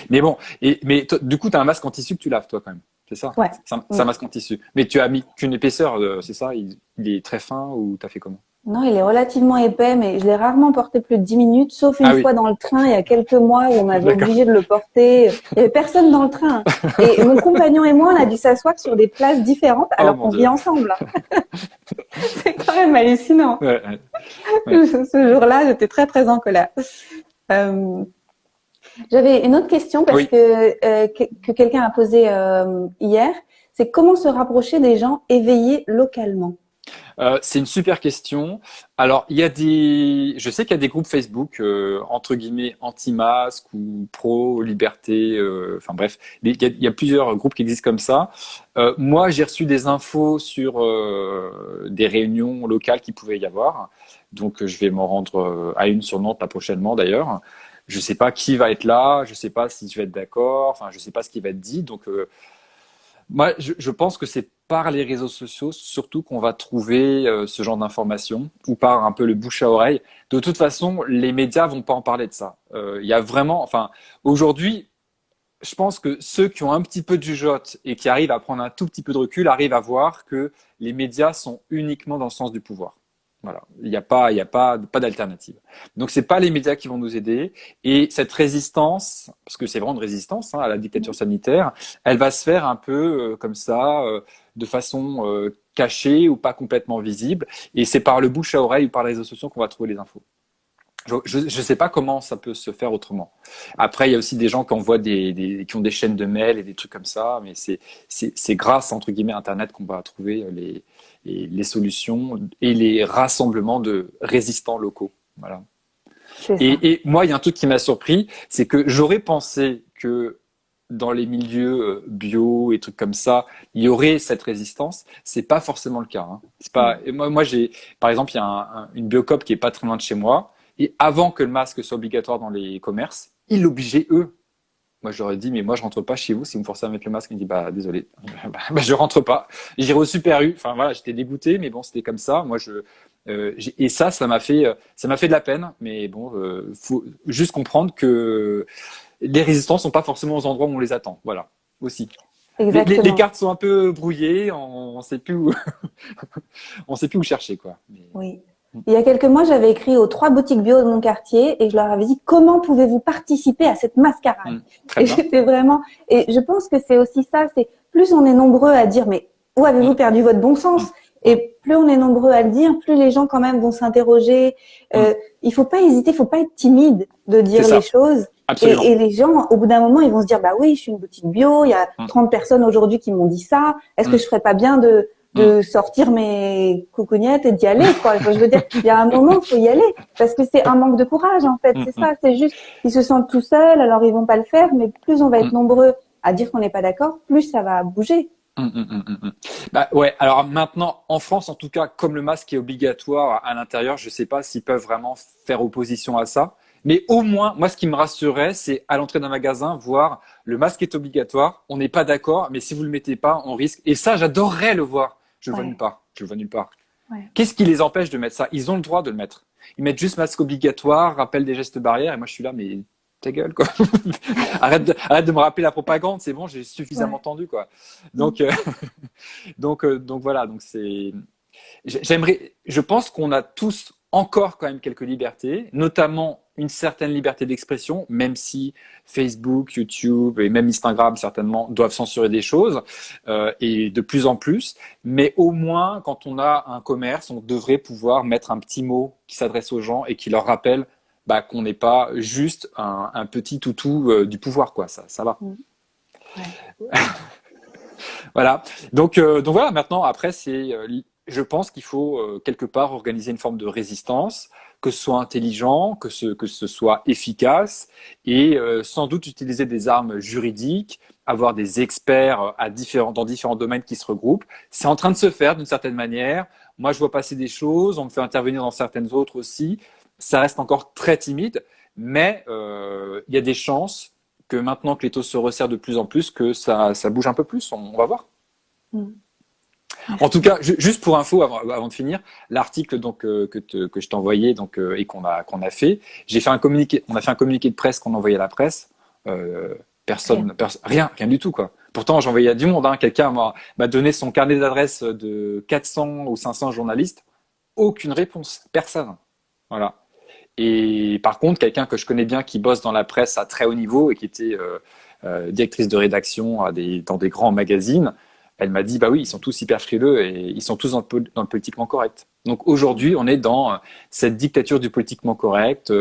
mais bon. Mais toi, du coup, tu as un masque en tissu que tu laves toi quand même. C'est ça? Ouais. C'est un Oui. masque en tissu. Mais tu as mis qu'une épaisseur, c'est ça? Il est très fin ou t'as fait comment? Non, il est relativement épais, mais je l'ai rarement porté plus de 10 minutes, sauf une Ah oui, fois dans le train il y a quelques mois où on m'avait d'accord. obligé de le porter. Il y avait personne dans le train. Et mon compagnon et moi, on a dû s'asseoir sur des places différentes Oh alors mon qu'on vit Dieu. ensemble. C'est quand même hallucinant. Ouais, ouais, ouais. Ce jour-là, j'étais très, très en colère. Euh, J'avais une autre question parce Oui, que quelqu'un a posé hier. C'est comment se rapprocher des gens éveillés localement? c'est une super question. Alors, je sais qu'il y a des groupes Facebook entre guillemets anti-masque ou pro-liberté. Enfin bref, il y a plusieurs groupes qui existent comme ça. Moi, j'ai reçu des infos sur des réunions locales qui pouvaient y avoir. Donc, je vais m'en rendre à une sur Nantes là, prochainement d'ailleurs. Je sais pas qui va être là, je sais pas si je vais être d'accord, enfin je sais pas ce qui va être dit. Donc moi, je pense que c'est par les réseaux sociaux surtout qu'on va trouver ce genre d'informations ou par un peu le bouche à oreille. De toute façon, les médias vont pas en parler de ça. Il y a vraiment, enfin, aujourd'hui, je pense que ceux qui ont un petit peu de jugeote et qui arrivent à prendre un tout petit peu de recul arrivent à voir que les médias sont uniquement dans le sens du pouvoir. Voilà, il y a pas d'alternative. Donc c'est pas les médias qui vont nous aider et cette résistance, parce que c'est vraiment une résistance hein, à la dictature sanitaire, elle va se faire un peu comme ça, de façon cachée ou pas complètement visible. Et c'est par le bouche à oreille ou par les réseaux sociaux qu'on va trouver les infos. Je sais pas comment ça peut se faire autrement. Après, il y a aussi des gens qui envoient qui ont des chaînes de mails et des trucs comme ça, mais c'est grâce, entre guillemets, à Internet qu'on va trouver les solutions et les rassemblements de résistants locaux. Voilà. C'est ça. Et moi, il y a un truc qui m'a surpris, c'est que j'aurais pensé que dans les milieux bio et trucs comme ça, il y aurait cette résistance. C'est pas forcément le cas. Hein. C'est pas. Et moi, j'ai, par exemple, il y a une Biocop qui est pas très loin de chez moi. Et avant que le masque soit obligatoire dans les commerces, ils l'obligeaient eux. Moi, je leur ai dit, mais moi, je rentre pas chez vous si vous me forcez à mettre le masque. Ils me dit, bah, désolé, je rentre pas. J'irai au Super U. Enfin, voilà, j'étais dégoûté, mais bon, c'était comme ça. Moi, et ça m'a fait de la peine. Mais bon, faut juste comprendre que les résistants sont pas forcément aux endroits où on les attend. Voilà, aussi. Les Exactement. cartes sont un peu brouillées. On sait plus où, on sait plus où chercher, quoi. Mais, Oui. Il y a quelques mois, j'avais écrit aux 3 boutiques bio de mon quartier et je leur avais dit comment pouvez-vous participer à cette mascarade? très Et bien. j'étais vraiment, et je pense que c'est aussi ça, c'est plus on est nombreux à dire mais où avez-vous Mm, perdu votre bon sens? mm, Et plus on est nombreux à le dire, plus les gens quand même vont s'interroger. mm. Il faut pas hésiter, il faut pas être timide de C'est dire les ça, choses. absolument. Et les gens, au bout d'un moment, ils vont se dire bah oui, je suis une boutique bio, il y a Mm, 30 personnes aujourd'hui qui m'ont dit ça. Est-ce que mm, je ferais pas bien mm, de sortir mes coucougnettes et d'y aller, quoi. Enfin, je veux dire, il y a un moment, il faut y aller. Parce que c'est un manque de courage, en fait. mm, C'est mm, ça. C'est juste, ils se sentent tout seuls, alors ils vont pas le faire, mais plus on va être mm. nombreux à dire qu'on n'est pas d'accord, plus ça va bouger. Bah ouais, alors maintenant, en France, en tout cas, comme le masque est obligatoire à l'intérieur, je sais pas s'ils peuvent vraiment faire opposition à ça. Mais au moins, moi, ce qui me rassurerait, c'est à l'entrée d'un magasin, voir le masque est obligatoire, on n'est pas d'accord, mais si vous le mettez pas, on risque. Et ça, j'adorerais le voir. Je le vois nulle Ouais, part. Je le vois nulle part. ouais. Qu'est-ce qui les empêche de mettre ça? Ils ont le droit de le mettre. Ils mettent juste masque obligatoire, rappel des gestes barrières, et moi je suis là, mais ta gueule, quoi. Arrête de me rappeler la propagande, c'est bon, j'ai suffisamment Ouais. entendu, quoi. Mm. Donc, donc voilà, donc c'est. Je pense qu'on a tous encore quand même quelques libertés, notamment une certaine liberté d'expression, même si Facebook, YouTube et même Instagram certainement doivent censurer des choses et de plus en plus. Mais au moins, quand on a un commerce, on devrait pouvoir mettre un petit mot qui s'adresse aux gens et qui leur rappelle bah, qu'on n'est pas juste un petit toutou du pouvoir, quoi. Ça va. Mm. Ouais. Voilà. Donc voilà. Maintenant, après, je pense qu'il faut quelque part organiser une forme de résistance, que ce soit intelligent, que ce soit efficace, et sans doute utiliser des armes juridiques, avoir des experts dans différents domaines qui se regroupent. C'est en train de se faire d'une certaine manière. Moi, je vois passer des choses, on me fait intervenir dans certaines autres aussi. Ça reste encore très timide, mais il y a des chances que maintenant que les taux se resserrent de plus en plus, que ça bouge un peu plus. On va voir. Mm. En tout Merci. cas, juste pour info, avant de finir, l'article donc que je t'ai envoyé donc et qu'on a fait, on a fait un communiqué de presse qu'on a envoyé à la presse. Euh, Rien. rien du tout quoi. Pourtant, j'ai envoyé à du monde. Hein. Quelqu'un m'a donné son carnet d'adresses de 400 ou 500 journalistes. Aucune réponse, personne. Voilà. Et par contre, quelqu'un que je connais bien qui bosse dans la presse à très haut niveau et qui était directrice de rédaction dans des grands magazines, elle m'a dit bah oui, ils sont tous hyper frileux et ils sont tous dans le politiquement correct. Donc aujourd'hui, on est dans cette dictature du politiquement correct.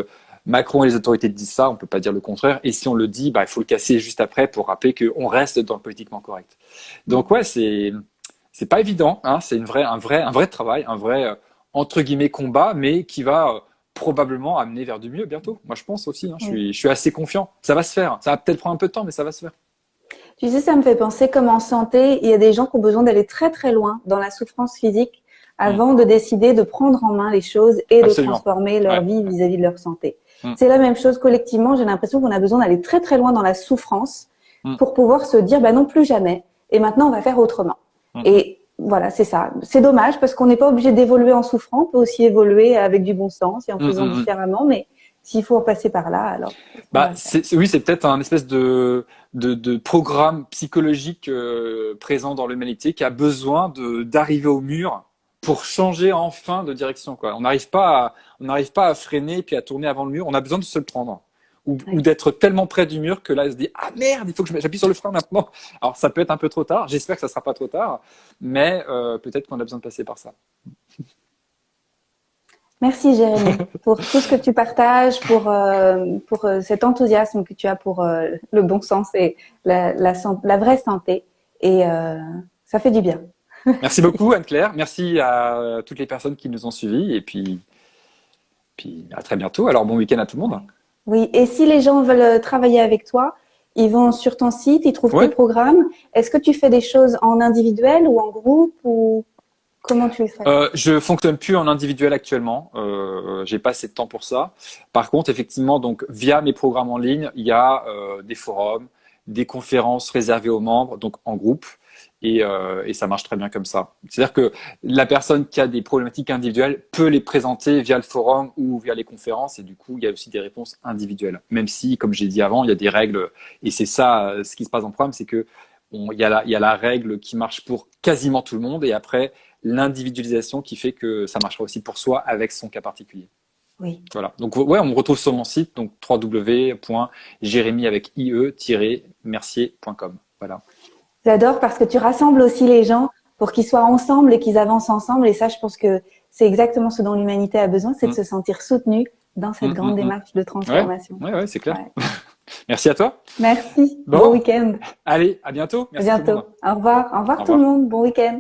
Macron et les autorités disent ça, on peut pas dire le contraire. Et si on le dit, bah il faut le casser juste après pour rappeler qu'on reste dans le politiquement correct. Donc ouais, c'est pas évident. Hein, c'est un vrai travail, un vrai entre guillemets combat, mais qui va probablement amener vers du mieux bientôt. Moi, je pense aussi. Hein, Oui. je suis assez confiant. Ça va se faire. Ça va peut-être prendre un peu de temps, mais ça va se faire. Tu sais, ça me fait penser comme en santé, il y a des gens qui ont besoin d'aller très très loin dans la souffrance physique Mm. avant de décider de prendre en main les choses et de Absolument. transformer leur Ouais. vie vis-à-vis de leur santé. Mm. C'est la même chose collectivement, j'ai l'impression qu'on a besoin d'aller très très loin dans la souffrance Mm. pour pouvoir se dire bah non plus jamais et maintenant on va faire autrement. Mm. Et voilà, c'est ça. C'est dommage parce qu'on n'est pas obligé d'évoluer en souffrant, on peut aussi évoluer avec du bon sens et en Mm. faisant Mm. différemment, mais s'il faut en passer par là, alors on va Bah, le faire. oui, c'est peut-être un espèce de programme psychologique présent dans l'humanité qui a besoin d'arriver au mur pour changer enfin de direction, quoi. On n'arrive pas à freiner puis à tourner avant le mur. On a besoin de se le prendre. Ou Ouais. d'être tellement près du mur que là, il se dit, ah merde, il faut que j'appuie sur le frein maintenant. Alors, ça peut être un peu trop tard. J'espère que ça sera pas trop tard. Mais peut-être qu'on a besoin de passer par ça. Merci Jérémy pour tout ce que tu partages, pour cet enthousiasme que tu as pour le bon sens et la vraie santé. Et ça fait du bien. Merci beaucoup, Anne-Claire. Merci à toutes les personnes qui nous ont suivis. Et puis à très bientôt. Alors, bon week-end à tout le monde. Oui, et si les gens veulent travailler avec toi, ils vont sur ton site, ils trouvent tes Ouais. programmes. Est-ce que tu fais des choses en individuel ou en groupe ou comment tu le fais? Je fonctionne plus en individuel actuellement. J'ai pas assez de temps pour ça. Par contre, effectivement, donc via mes programmes en ligne, il y a des forums, des conférences réservées aux membres, donc en groupe, et ça marche très bien comme ça. C'est-à-dire que la personne qui a des problématiques individuelles peut les présenter via le forum ou via les conférences, et du coup, il y a aussi des réponses individuelles. Même si, comme j'ai dit avant, il y a des règles, et c'est ça, ce qui se passe en programme, c'est que il y a la règle qui marche pour quasiment tout le monde, et après l'individualisation qui fait que ça marchera aussi pour soi avec son cas particulier. Oui. Voilà. Donc ouais, on me retrouve sur mon site, donc www.jeremy avec ie-mercier.com. Voilà. J'adore parce que tu rassembles aussi les gens pour qu'ils soient ensemble et qu'ils avancent ensemble. Et ça, je pense que c'est exactement ce dont l'humanité a besoin, c'est de se sentir soutenu dans cette grande démarche de Ouais, transformation. ouais, c'est clair. Ouais. Merci à toi. Merci. Bon, Bon week-end. allez, à bientôt. À Merci tout le monde. bientôt. Au revoir. Au revoir Au tout le revoir. monde. Bon week-end.